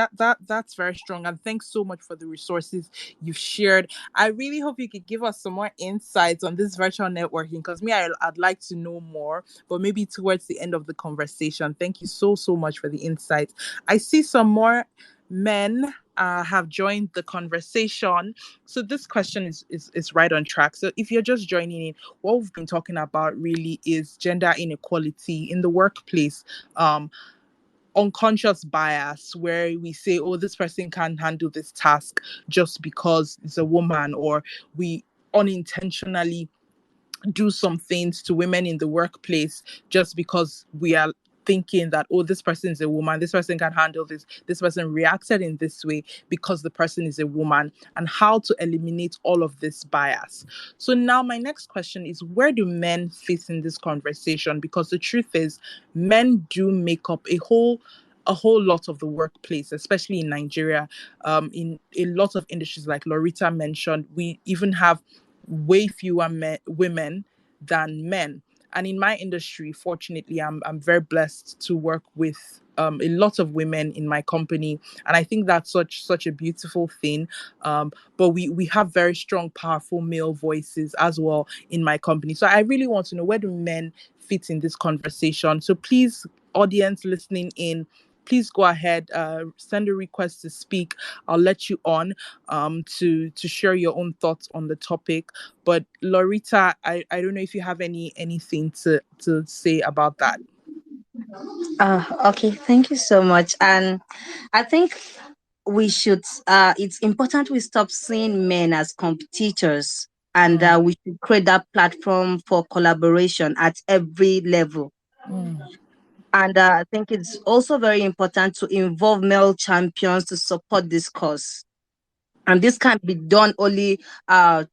A: That's very strong, and thanks so much for the resources you've shared. I really hope you could give us some more insights on this virtual networking, because I'd like to know more, but maybe towards the end of the conversation. Thank you so much for the insights. I see some more men have joined the conversation. So this question is right on track. So if you're just joining in, what we've been talking about really is gender inequality in the workplace. Unconscious bias where we say, oh, this person can't handle this task just because it's a woman, or we unintentionally do some things to women in the workplace just because we are thinking that, oh, this person is a woman, this person can handle this person reacted in this way because the person is a woman, and how to eliminate all of this bias. So now my next question is, where do men fit in this conversation? Because the truth is, men do make up a whole lot of the workplace, especially in Nigeria. In a lot of industries, like Lauritta mentioned, we even have way fewer women than men. And in my industry, fortunately, I'm very blessed to work with a lot of women in my company, and I think that's such a beautiful thing. But we have very strong, powerful male voices as well in my company. So I really want to know, where do men fit in this conversation? So please, audience listening in, please go ahead, send a request to speak. I'll let you on to share your own thoughts on the topic. But Lauritta, I don't know if you have anything to say about that.
C: Okay, thank you so much. And I think we should, it's important we stop seeing men as competitors, and we should create that platform for collaboration at every level. And I think it's also very important to involve male champions to support this cause. And this can be done only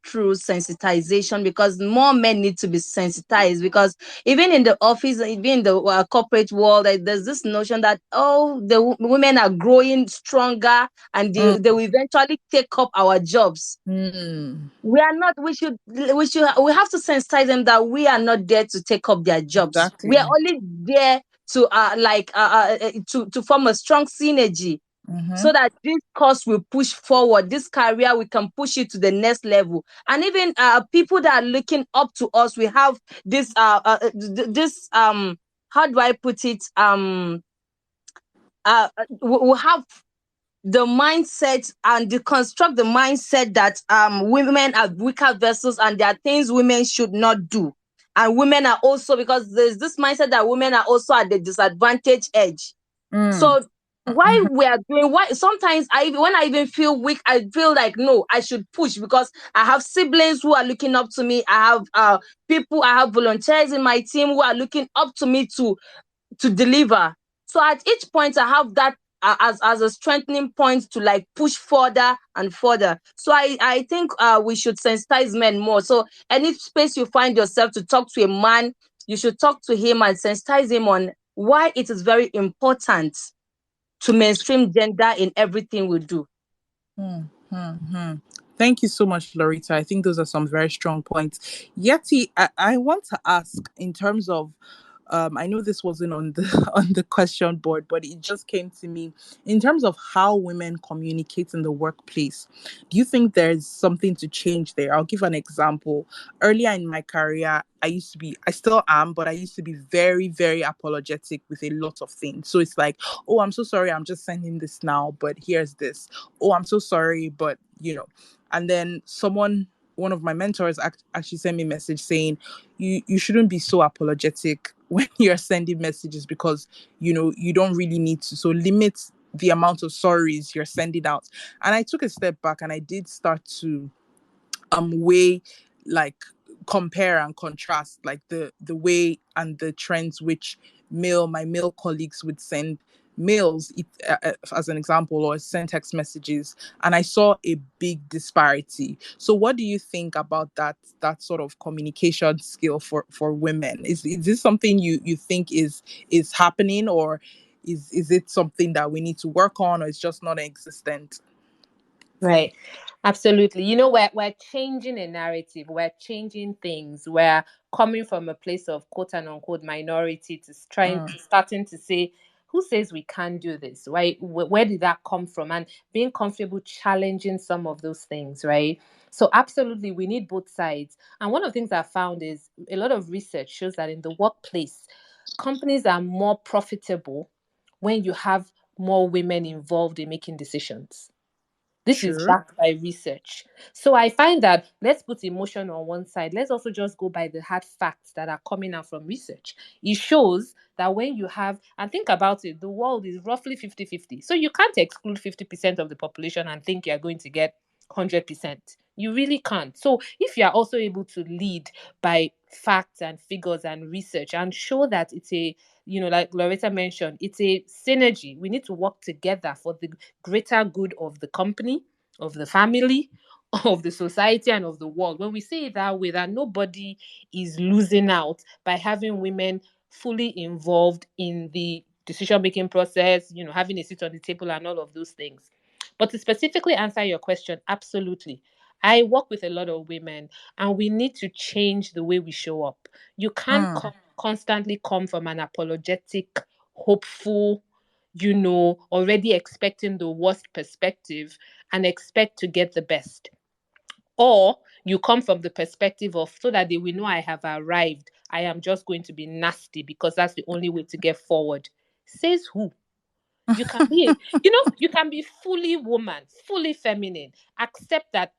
C: through sensitization, because more men need to be sensitized. Because even in the office, even in the corporate world, there's this notion that, oh, the women are growing stronger and they will eventually take up our jobs. We are not. We have to sensitize them that we are not there to take up their jobs. Exactly. We are only there to to form a strong synergy. So that this course will push forward, this career, we can push it to the next level. And even people that are looking up to us, we have this how do I put it? We have the mindset and deconstruct the mindset that women are weaker vessels and there are things women should not do. And women are also, because there's this mindset that women are also at the disadvantage edge. So why we are doing, why sometimes when I even feel weak, I feel like, no, I should push, because I have siblings who are looking up to me. I have I have volunteers in my team who are looking up to me to deliver. So at each point, I have that as a strengthening point to like push further and further. So I think we should sensitize men more. So any space you find yourself to talk to a man, you should talk to him and sensitize him on why it is very important to mainstream gender in everything we do.
A: Thank you so much, Lauritta. I think those are some very strong points. Yetty, I want to ask, in terms of, I know this wasn't on the on the question board, but it just came to me, in terms of how women communicate in the workplace. Do you think there's something to change there? I'll give an example. Earlier in my career, I still am, but I used to be very, very apologetic with a lot of things. So it's like, oh, I'm so sorry, I'm just sending this now, but here's this. Oh, I'm so sorry, but and then one of my mentors actually sent me a message saying, you shouldn't be so apologetic when you're sending messages, because you don't really need to, so limit the amount of sorries you're sending out. And I took a step back and I did start to weigh, like, compare and contrast, like the way and the trends which my male colleagues would send males, as an example, or send text messages, and I saw a big disparity. So what do you think about that sort of communication skill for women? Is this something you think is happening, or is it something that we need to work on, or it's just not existent?
B: Right. Absolutely. You know, we're changing a narrative. We're changing things. We're coming from a place of quote and unquote minority to starting to say, who says we can't do this? Right? Where did that come from? And being comfortable challenging some of those things, right? So absolutely, we need both sides. And one of the things I found is a lot of research shows that in the workplace, companies are more profitable when you have more women involved in making decisions. This is
A: Sure.
B: backed by research. So I find that let's put emotion on one side. Let's also just go by the hard facts that are coming out from research. It shows that when you have, and think about it, the world is roughly 50-50. So you can't exclude 50% of the population and think you're going to get 100%. You really can't. So if you're also able to lead by facts and figures and research and show that it's a, like Lauritta mentioned, it's a synergy. We need to work together for the greater good of the company, of the family, of the society, and of the world. When we say it that way, that nobody is losing out by having women fully involved in the decision-making process, having a seat on the table and all of those things. But to specifically answer your question, absolutely. I work with a lot of women, and we need to change the way we show up. You can't constantly come from an apologetic, hopeful, already expecting the worst perspective and expect to get the best. Or you come from the perspective of, so that they will know I have arrived, I am just going to be nasty because that's the only way to get forward. Says who? You can be, you can be fully woman, fully feminine, accept that,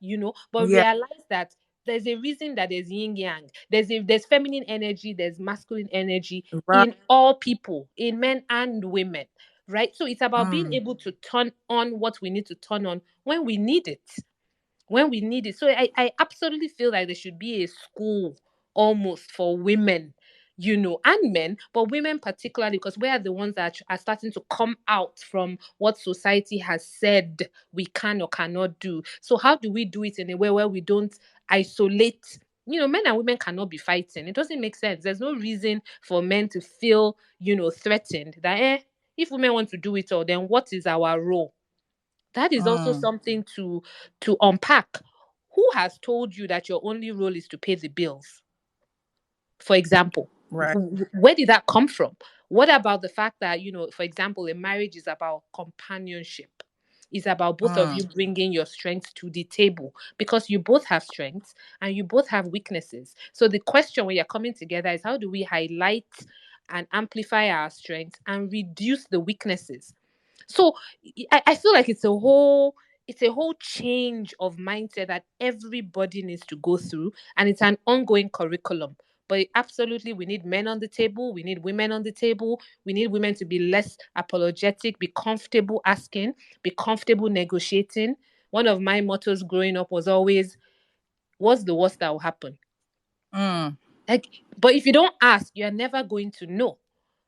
B: but
A: Yeah.
B: realize that there's a reason that there's yin yang. There's feminine energy, there's masculine energy
A: Right.
B: in all people, in men and women, right? So it's about being able to turn on what we need to turn on when we need it. So I absolutely feel like there should be a school almost for women, and men, but women particularly, because we are the ones that are starting to come out from what society has said we can or cannot do. So how do we do it in a way where we don't isolate? Men and women cannot be fighting. It doesn't make sense. There's no reason for men to feel, threatened that, if women want to do it all, then what is our role? That is also something to unpack. Who has told you that your only role is to pay the bills? For example,
A: Right.
B: where did that come from? What about the fact that, for example, a marriage is about companionship? It's about both of you bringing your strengths to the table, because you both have strengths and you both have weaknesses. So the question when you're coming together is, how do we highlight and amplify our strengths and reduce the weaknesses? So I feel like it's a whole change of mindset that everybody needs to go through, and it's an ongoing curriculum. But absolutely, we need men on the table. We need women on the table. We need women to be less apologetic, be comfortable asking, be comfortable negotiating. One of my mottos growing up was always, what's the worst that will happen? But if you don't ask, you're never going to know.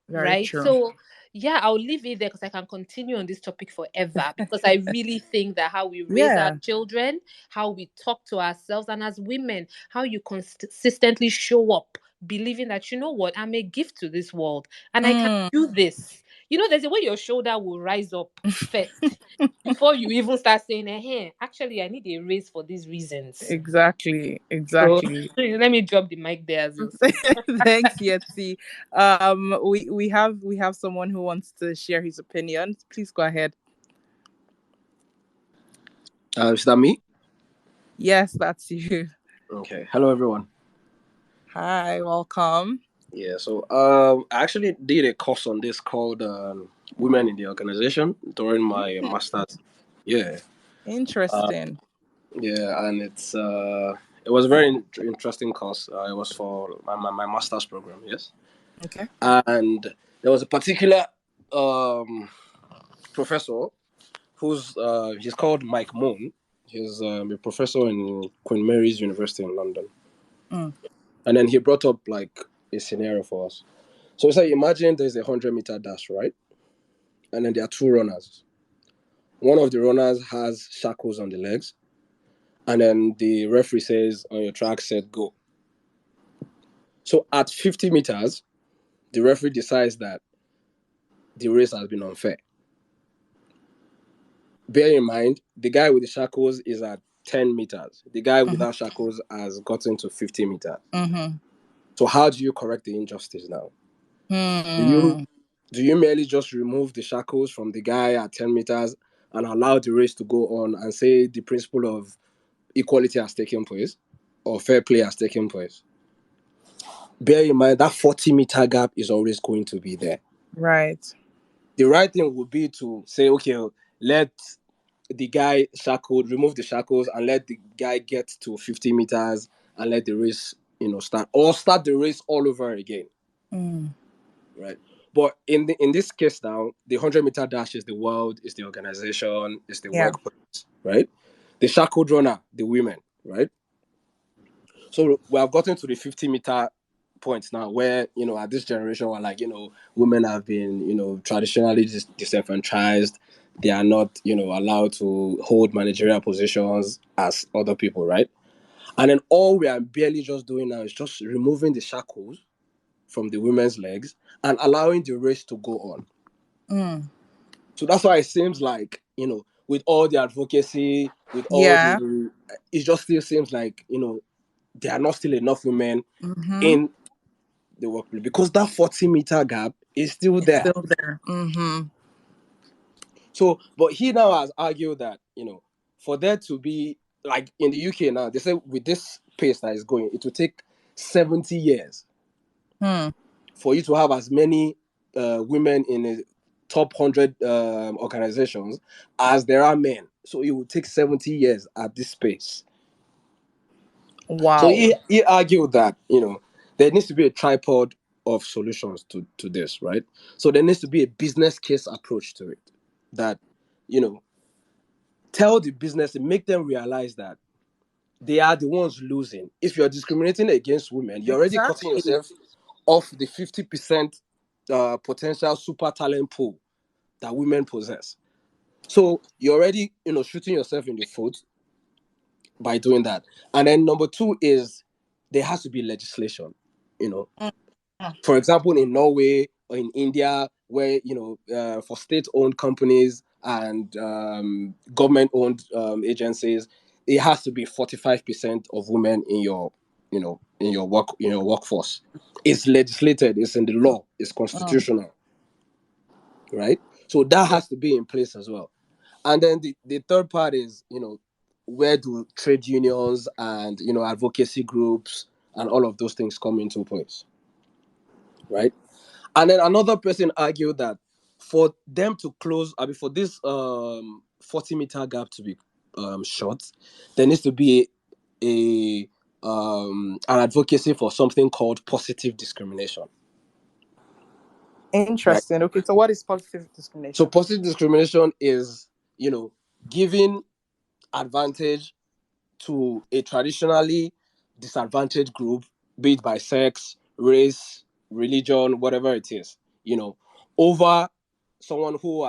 A: Very
B: Right?
A: true.
B: So, yeah, I'll leave it there because I can continue on this topic forever, because I really think that how we raise our children, how we talk to ourselves, and as women, how you consistently show up believing that, what, I'm a gift to this world and I can do this. There's a way your shoulder will rise up first before you even start saying, hey, actually, I need a raise for these reasons.
A: Exactly.
B: So let me drop the mic there as well.
A: Thanks, Yetty. We have someone who wants to share his opinion. Please go ahead.
D: Is that me?
A: Yes, that's you.
D: Okay. Hello, everyone.
A: Hi, welcome.
D: Yeah. So, I actually did a course on this called "Women in the Organization" during my master's. Yeah.
A: Interesting.
D: Yeah, and it was a very interesting course. It was for my master's program. Yes.
A: Okay.
D: And there was a particular professor who's he's called Mike Moon. He's a professor in Queen Mary's University in London. And then he brought up like a scenario for us. So it's like, imagine there's a 100-meter dash, right? And then there are two runners. One of the runners has shackles on the legs. And then the referee says, on your track, set, go. So at 50 meters, the referee decides that the race has been unfair. Bear in mind, the guy with the shackles is at 10 meters. The guy without shackles has gotten to 50 meters. So how do you correct the injustice now? Do you merely just remove the shackles from the guy at 10 meters and allow the race to go on and say the principle of equality has taken place or fair play has taken place? Bear in mind that 40-meter gap is always going to be there.
A: Right.
D: The right thing would be to say, okay, let the guy shackled, remove the shackles and let the guy get to 50 meters and let the race, start the race all over again. Right. But in this case now, the 100-meter dash is the world, is the organization, is the workplace, right? The shackled runner, the women, right? So we have gotten to the 50-meter point now where, at this generation, we're like, women have been, traditionally disenfranchised. They are not, allowed to hold managerial positions as other people, right? And then all we are barely just doing now is just removing the shackles from the women's legs and allowing the race to go on. So that's why it seems like, with all the advocacy, with all the, it just still seems like, there are not still enough women in the workplace because that 40-meter gap is still there. So, but he now has argued that, for there to be, like in the UK now, they say with this pace that is going, it will take 70 years for you to have as many women in the top 100 organizations as there are men. So it will take 70 years at this pace.
A: Wow.
D: So he argued that, there needs to be a tripod of solutions to this, right? So there needs to be a business case approach to it that, tell the business and make them realize that they are the ones losing. If you're discriminating against women, you're already cutting yourself off the 50% potential super talent pool that women possess. So you're already, shooting yourself in the foot by doing that. And then number two is there has to be legislation, For example, in Norway or in India, where, for state-owned companies and government-owned agencies, it has to be 45% of women in your workforce. It's legislated, it's in the law, it's constitutional. Right? So that has to be in place as well. And then the third part is, where do trade unions and, advocacy groups and all of those things come into place? Right? And then another person argued that for them to close, for this 40-meter gap to be short, there needs to be an advocacy for something called positive discrimination.
A: Interesting. Right? Okay, so what is positive discrimination?
D: So positive discrimination is, giving advantage to a traditionally disadvantaged group, be it by sex, race, religion, whatever it is, over someone who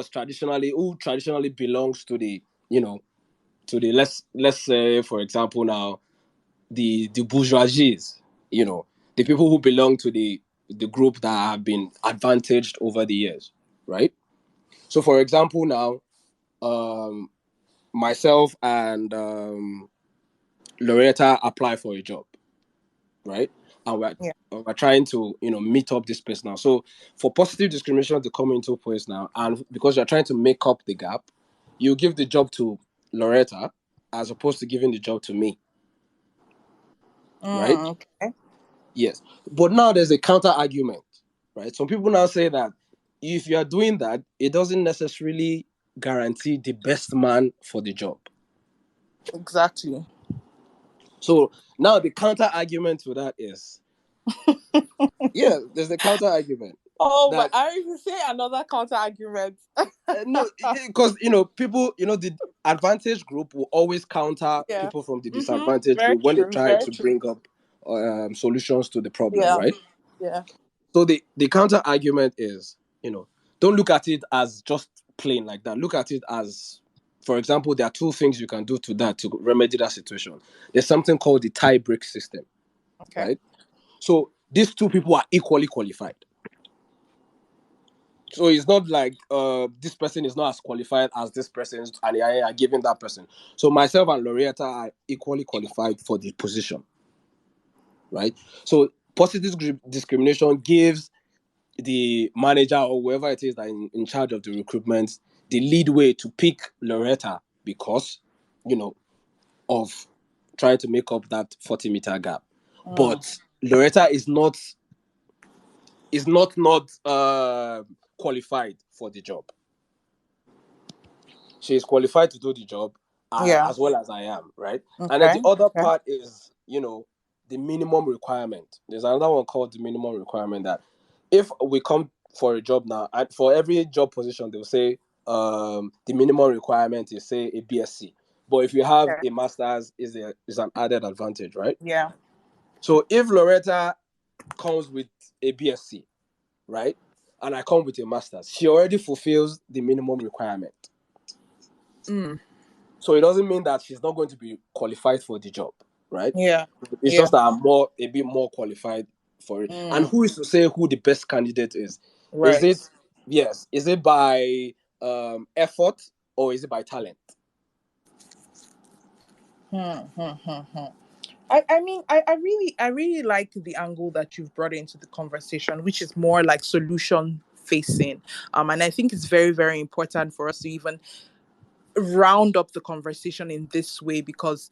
D: traditionally belongs to the, let's say, for example, now the bourgeoisies, the people who belong to the group that have been advantaged over the years, right? So, for example, now, myself and Lauritta apply for a job, right? And we're trying to, meet up this place now. So for positive discrimination to come into place now, and because you're trying to make up the gap, you give the job to Lauritta as opposed to giving the job to me. Right?
A: Okay.
D: Yes. But now there's a counter argument, right? Some people now say that if you are doing that, it doesn't necessarily guarantee the best man for the job.
A: Exactly.
D: So now the counter argument to that is, there's the counter argument.
A: Oh, but
D: that
A: I even say another counter argument.
D: no, because people, the advantage group will always counter
A: Yeah.
D: people from the
A: Mm-hmm.
D: disadvantage
A: Very
D: group when they
A: true.
D: try
A: Very
D: to
A: true.
D: bring up solutions to the problem,
A: Yeah.
D: right?
A: Yeah.
D: So the counter argument is, don't look at it as just plain like that. Look at it as, for example, there are two things you can do to that to remedy that situation. There's something called the tie break system,
A: Okay.
D: right? So these two people are equally qualified. So it's not like this person is not as qualified as this person, and I are giving that person. So myself and Lauritta are equally qualified for the position, right? So positive discrimination gives the manager or whoever it is that in charge of the recruitment the lead way to pick Lauritta because, of trying to make up that 40-meter gap. But Lauritta is not qualified for the job. She is qualified to do the job
A: Yeah.
D: as well as I am, right? And then
A: Okay.
D: the other
A: Okay.
D: part is, the minimum requirement. There's another one called the minimum requirement that if we come for a job now, and for every job position, they'll say the minimum requirement is, say, a BSc. But if you have
A: Okay.
D: a master's, is an added advantage, right?
A: Yeah.
D: So if Lauritta comes with a BSc, right, and I come with a master's, she already fulfills the minimum requirement. So it doesn't mean that she's not going to be qualified for the job, right?
A: Yeah.
D: It's
A: Yeah.
D: just that I'm a bit more qualified for it. And who is to say who the best candidate is? Is
A: Right.
D: it Is it by effort or is it by talent?
A: I mean, I really like the angle that you've brought into the conversation, which is more like solution facing. And I think it's very, very important for us to even round up the conversation in this way, because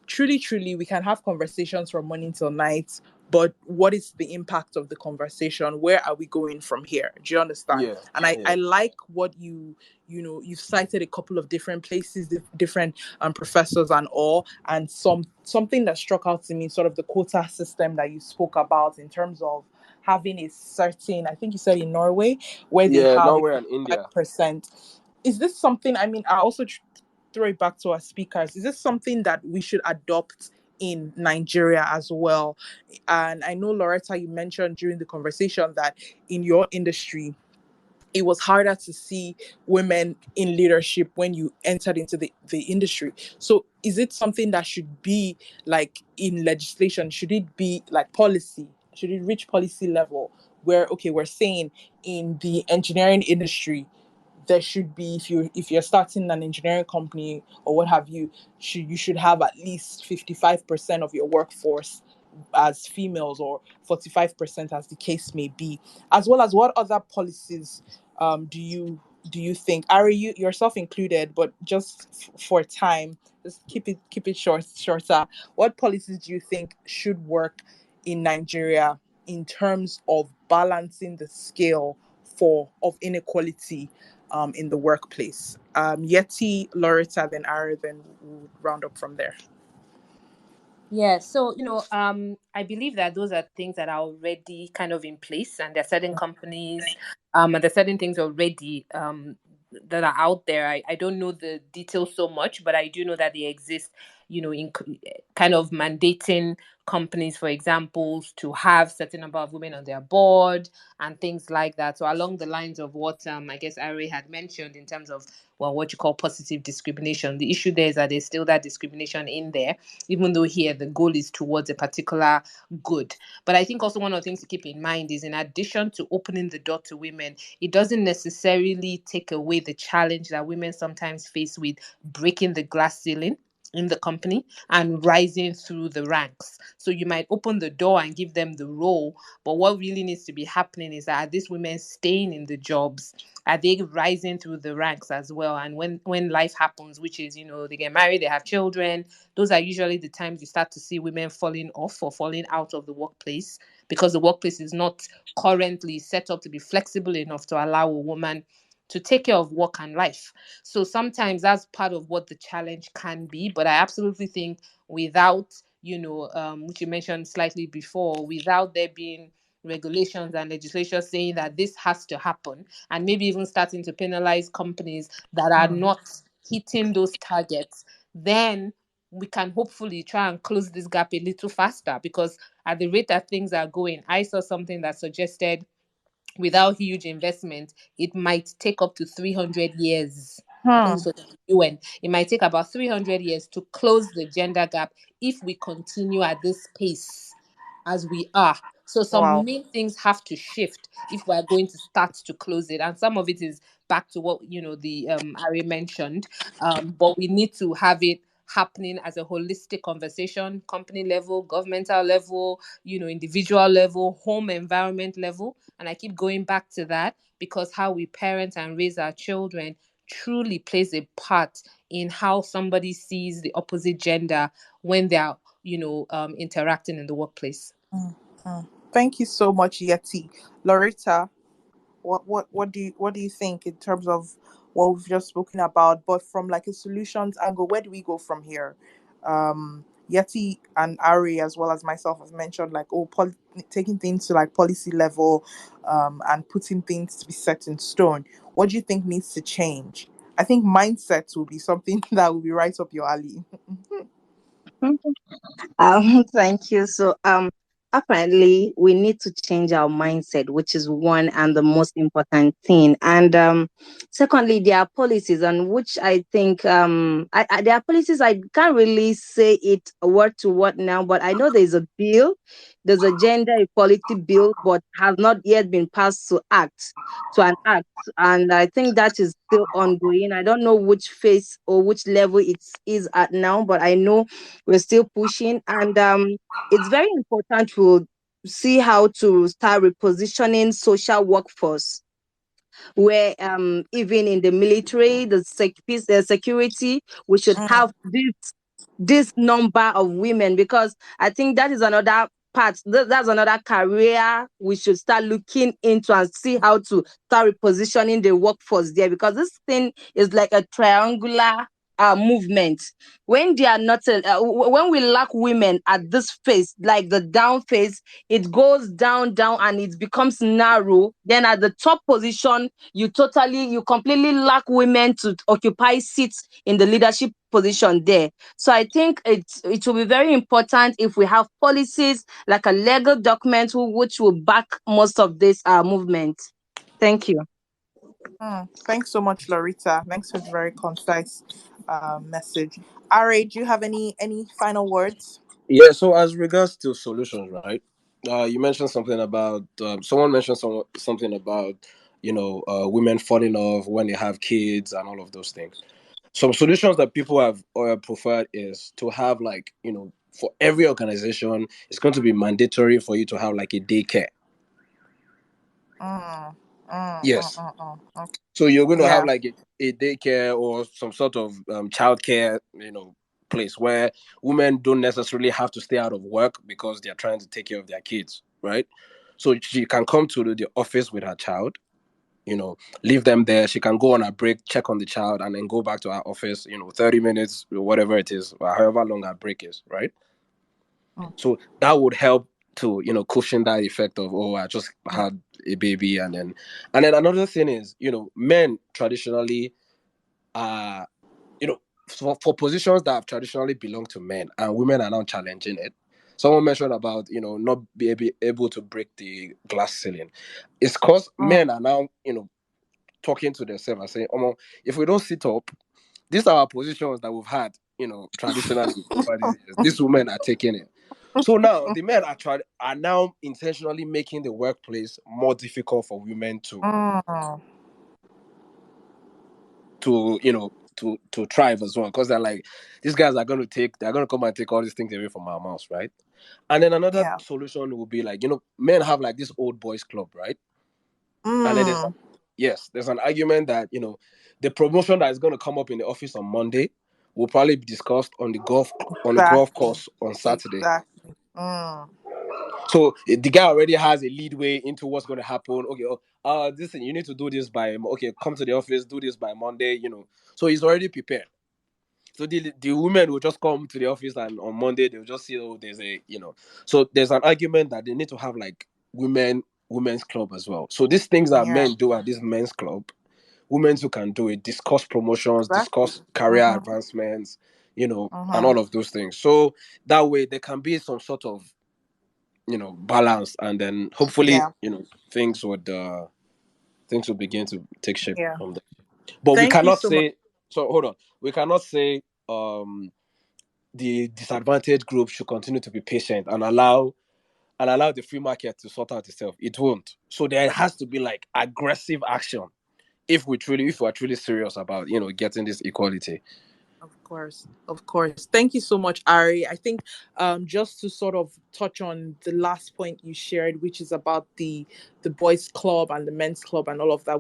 A: truly we can have conversations from morning till night, but what is the impact of the conversation? Where are we going from here? Do you understand?
D: Yeah,
A: And I
D: yeah,
A: I like what you've cited a couple of different places, different professors and all, and something that struck out to me, sort of the quota system that you spoke about, in terms of having a certain, I think you said in Norway, where they
D: yeah.
A: have a
D: Norway and India.
A: 5%. Is this something, I mean, I also throw it back to our speakers. Is this something that we should adopt in Nigeria as well? And I know, Lauritta, you mentioned during the conversation that in your industry, it was harder to see women in leadership when you entered into the industry. So is it something that should be like in legislation? Should it be like policy? Should it reach policy level where, okay, we're saying in the engineering industry, there should be, if you're starting an engineering company or what have you, you should have at least 55% of your workforce as females, or 45%, as the case may be, as well as what other policies do you think, Ari, you yourself included, but just for time, just keep it shorter. What policies do you think should work in Nigeria in terms of balancing the scale of inequality in the workplace? Yetty, Lauritta, then Ari, then we'll round up from there.
B: Yeah, so I believe that those are things that are already kind of in place, and there are certain companies, and there are certain things already that are out there. I don't know the details so much, but I do know that they exist. In kind of mandating companies, for example, to have certain number of women on their board and things like that. So along the lines of what I guess Ari had mentioned in terms of, well, what you call positive discrimination. The issue there is that there's still that discrimination in there, even though here the goal is towards a particular good. But I think also one of the things to keep in mind is, in addition to opening the door to women, it doesn't necessarily take away the challenge that women sometimes face with breaking the glass ceiling in the company and rising through the ranks. So you might open the door and give them the role, but what really needs to be happening is that, are these women staying in the jobs? Are they rising through the ranks as well? And when life happens, which is, they get married, they have children, those are usually the times you start to see women falling off or falling out of the workplace, because the workplace is not currently set up to be flexible enough to allow a woman to take care of work and life. So sometimes that's part of what the challenge can be. But I absolutely think without, which you mentioned slightly before, without there being regulations and legislation saying that this has to happen, and maybe even starting to penalize companies that are not hitting those targets, then we can hopefully try and close this gap a little faster. Because at the rate that things are going, I saw something that suggested without huge investment, it might take up to 300 years. I think this was the UN. It might take about 300 years to close the gender gap if we continue at this pace as we are. So some main things have to shift if we're going to start to close it. And some of it is back to what, the Ari mentioned. But we need to have it happening as a holistic conversation, company level, governmental level, individual level, home environment level. And I keep going back to that because how we parent and raise our children truly plays a part in how somebody sees the opposite gender when they are, interacting in the workplace.
A: Thank you so much, Yetty. Lauritta, what do you think in terms of what we've just spoken about, but from like a solutions angle? Where do we go from here? Yetty and Ari, as well as myself, have mentioned like taking things to like policy level, and putting things to be set in stone. What do you think needs to change? I think mindsets will be something that will be right up your alley.
C: Thank you. So, apparently, we need to change our mindset, which is one and the most important thing. And secondly, there are policies, on which I think there are policies. I can't really say it word to word now, but I know there's a bill, there's a gender equality bill, but has not yet been passed to an act, and I think that is still ongoing. I don't know which phase or which level it is at now, but I know we're still pushing, and it's very important to see how to start repositioning social workforce, where even in the military, the security, we should have this number of women, because I think that is another part. That's another career we should start looking into and see how to start repositioning the workforce there, because this thing is like a triangular movement. When they are not, when we lack women at this phase, like the down phase, it goes down, and it becomes narrow. Then at the top position, you completely lack women to occupy seats in the leadership position there. So I think it will be very important if we have policies like a legal document which will back most of this movement. Thank you.
A: Thanks so much, Lauritta. Thanks for the very concise message. Ari, do you have any final words?
D: Yeah. So as regards to solutions, right? You mentioned something about someone mentioned something about women falling off when they have kids and all of those things. Some solutions that people have preferred is to have like for every organization, it's going to be mandatory for you to have like a daycare. Yes.
A: Okay.
D: So you're going to have
A: Yeah.
D: like a daycare or some sort of childcare, place where women don't necessarily have to stay out of work because they're trying to take care of their kids, right? So she can come to the office with her child, leave them there. She can go on a break, check on the child, and then go back to her office, 30 minutes, whatever it is, or however long her break is, right? So that would help to, cushion that effect of, oh, I just had a baby. And then another thing is, men traditionally are, for positions that have traditionally belonged to men, and women are now challenging it. Someone mentioned about, not be able to break the glass ceiling. It's because men are now, talking to themselves and saying, if we don't sit up, these are our positions that we've had, traditionally over these years. These women are taking it. So now the men are now intentionally making the workplace more difficult for women to thrive as well, because they're like, these guys they're going to come and take all these things away from our mouths, right? And then another solution would be like, men have like this old boys club, right? And then there's an argument that the promotion that is going to come up in the office on Monday will probably be discussed on the golf course on Saturday.
A: Exactly.
D: So the guy already has a leadway into what's going to happen. Okay, this thing you need to do this by, come to the office, do this by Monday. So he's already prepared. So the women will just come to the office, and on Monday they'll just see, oh, there's a. So there's an argument that they need to have like women's club as well. So these things that men do at this men's club, women who can do it, discuss promotions, discuss career advancements, and all of those things. So that way there can be some sort of balance, and then hopefully things would begin to take shape from there. But we cannot say, so hold on, we cannot say the disadvantaged group should continue to be patient and allow the free market to sort out itself. It won't. So there has to be like aggressive action if we are truly serious about getting this equality.
A: Of course. Thank you so much, Ari. I think just to sort of touch on the last point you shared, which is about the boys club and the men's club and all of that,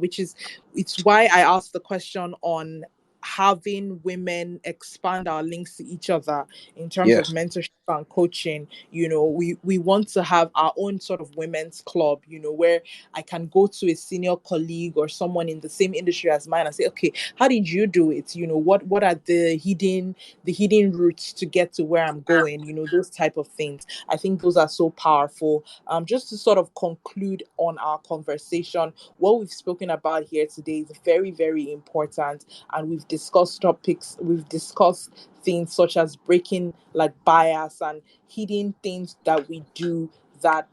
A: it's why I asked the question on having women expand our links to each other in terms of mentorship and coaching. We want to have our own sort of women's club, where I can go to a senior colleague or someone in the same industry as mine and say, okay, how did you do it? What are the hidden routes to get to where I'm going? Those type of things. I think those are so powerful. Just to sort of conclude on our conversation, what we've spoken about here today is very, very important, and we've discussed things such as breaking like bias and hidden things that we do that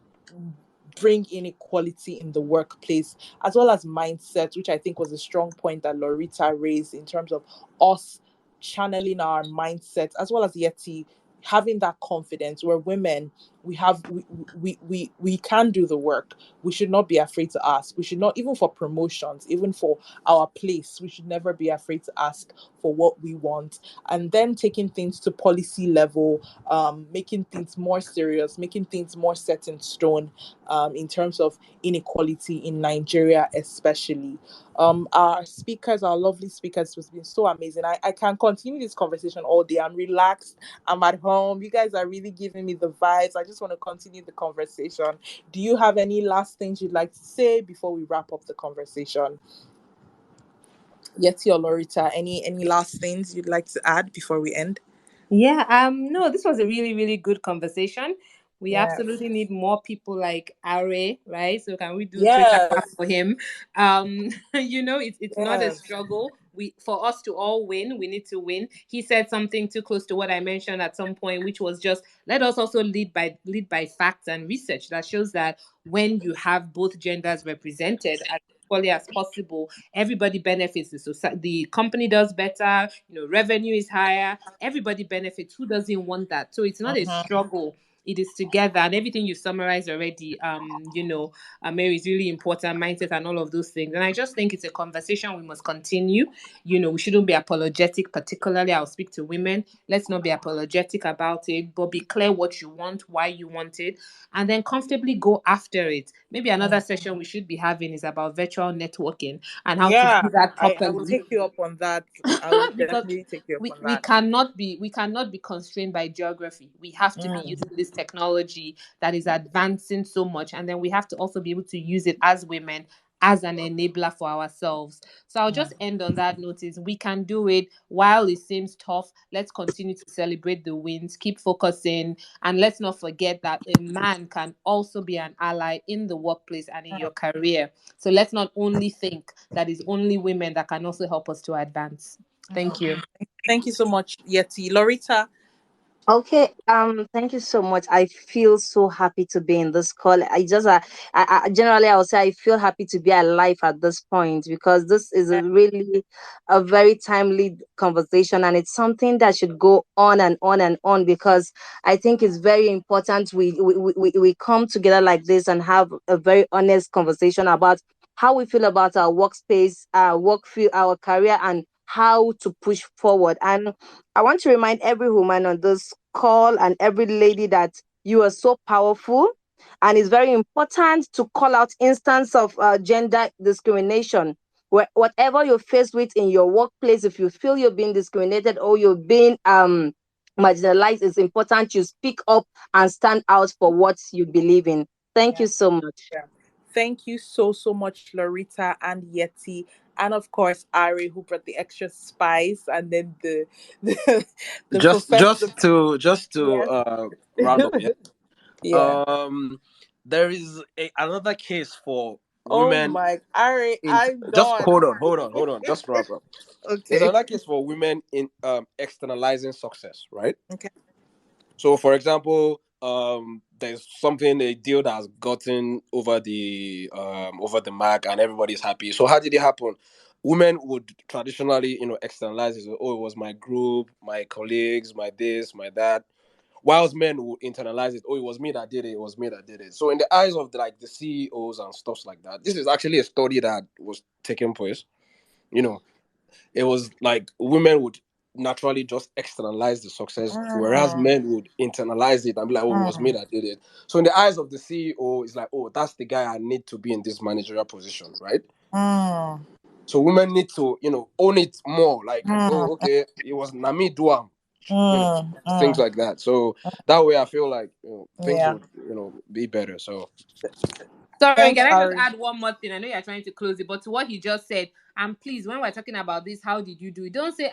A: bring inequality in the workplace, as well as mindset, which I think was a strong point that Lauritta raised in terms of us channeling our mindset, as well as Yetty having that confidence where women, we can do the work. We should not be afraid to ask. We should not, even for promotions, even for our place, we should never be afraid to ask for what we want. And then taking things to policy level, making things more serious, making things more set in stone, in terms of inequality in Nigeria especially. Our lovely speakers, has been so amazing. I can continue this conversation all day. I'm relaxed. I'm at home. You guys are really giving me the vibes. I just want to continue the conversation. Do you have any last things you'd like to say before we wrap up the conversation? Yetty or Lauritta, any last things you'd like to add before we end?
B: Yeah, no, this was a really, really good conversation. We absolutely need more people like Ari, right? So can we do Twitter for him? It's not a struggle. For us to all win, we need to win. He said something too close to what I mentioned at some point, which was just let us also lead by facts and research that shows that when you have both genders represented as equally as possible, everybody benefits. The company does better, revenue is higher, everybody benefits. Who doesn't want that? So it's not a struggle. It is together, and everything you summarized already, Mary, is really important, mindset and all of those things. And I just think it's a conversation we must continue. We shouldn't be apologetic, particularly I'll speak to women. Let's not be apologetic about it, but be clear what you want, why you want it, and then comfortably go after it. Maybe another session we should be having is about virtual networking and how to do that properly.
A: I will take you up on that. I will definitely take you up on that.
B: We cannot be constrained by geography. We have to be using this technology that is advancing so much, and then we have to also be able to use it as women as an enabler for ourselves. So I'll just end on that notice. We can do it. While it seems tough, let's continue to celebrate the wins, keep focusing, and let's not forget that a man can also be an ally in the workplace and in your career. So let's not only think that it's only women that can also help us to advance. Thank you.
A: Thank you so much, Yetty. Lauritta.
C: Okay, thank you so much. I feel so happy to be in this call. I generally I would say I feel happy to be alive at this point, because this is really a very timely conversation, and it's something that should go on and on and on, because I think it's very important we come together like this and have a very honest conversation about how we feel about our workspace, our work field, our career, and how to push forward. And I want to remind every woman on this call and every lady that you are so powerful, and it's very important to call out instance of gender discrimination. Whatever you're faced with in your workplace, if you feel you're being discriminated or you're being marginalized, it's important you speak up and stand out for what you believe in. Thank you so much.
A: Thank you so much, Lauritta and Yetty, and of course Ari, who brought the extra spice, and then the
D: just to round up. there is another case for
A: Oh
D: women.
A: my, Ari, I'm
D: Just
A: done.
D: hold on. Just wrap up. There's
A: Okay.
D: another case for women in externalizing success, right?
A: Okay.
D: So, for example, there's a deal that has gotten over the mark, and everybody's happy. So, how did it happen? Women would traditionally, externalize it. Oh, it was my group, my colleagues, my this, my that. Whilst men would internalize it. Oh, it was me that did it. It was me that did it. So, in the eyes of the CEOs and stuff like that, this is actually a study that was taking place. You know, it was like women would naturally just externalize the success, whereas
A: Mm,
D: men would internalize it and be like, "Oh, it was me
A: mm,
D: that did it." So in the eyes of the CEO, it's like, "Oh, that's the guy I need to be in this managerial position, right?"
A: mm,
D: So women need to, own it more. Like,
A: mm,
D: oh, okay, it was Nami Duam, things
A: mm.
D: like that. So that way, I feel like things
A: Yeah.
D: would, be better. So
B: Sorry,
A: Thanks,
B: can I just
A: Ari.
B: add one more thing? I know you're trying to close it, but to what he just said, and please, when we're talking about this, how did you do it? Don't say,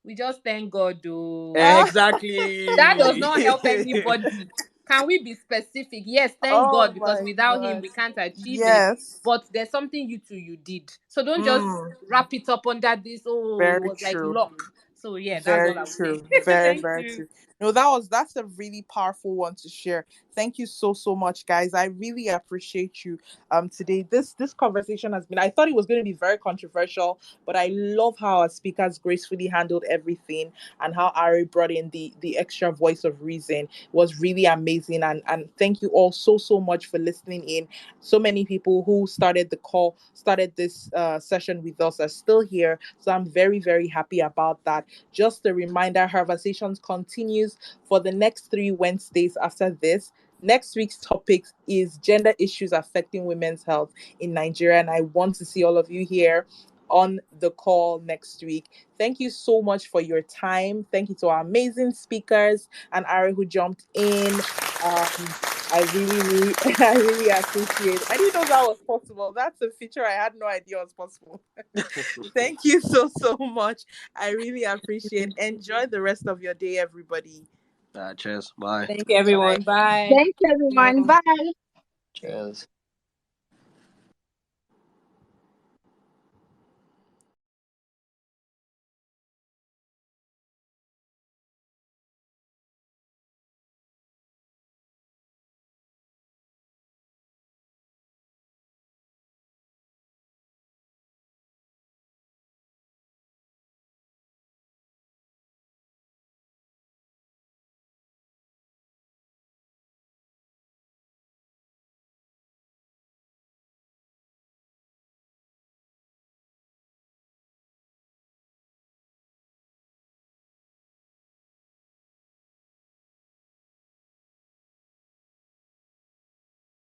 B: we just thank God, though.
A: Ah,
B: That does
D: exactly.
B: not help anybody. Can we be specific? Yes, thank
A: oh
B: God, because
A: my
B: without him
A: God.
B: we can't achieve it.
A: Yes.
B: But there's something you did. So don't just
A: Mm,
B: wrap it up under this. Oh, it
A: very
B: was like
A: true.
B: luck. So yeah, that's all
A: Very
B: I would say.
A: true. Very,
B: Thank
A: very
B: you.
A: true. No, that's a really powerful one to share. Thank you so so much, guys. I really appreciate you today. This conversation has been, I thought it was going to be very controversial, but I love how our speakers gracefully handled everything and how Ari brought in the extra voice of reason. It was really amazing. And thank you all so so much for listening in. So many people who started this session with us are still here. So I'm very, very happy about that. Just a reminder, HerVersations continues for the next 3 Wednesdays after this. Next week's topic is gender issues affecting women's health in Nigeria, and I want to see all of you here on the call next week. Thank you so much for your time. Thank you to our amazing speakers and Ari who jumped in. I really, really, I really appreciate it. I didn't know that was possible. That's a feature I had no idea was possible. Thank you so, so much. I really appreciate it. Enjoy the rest of your day, everybody.
D: Cheers. Bye.
B: Thank you,
A: Bye.
B: everyone. Bye.
C: Thanks, everyone.
A: You.
C: Bye.
D: Cheers.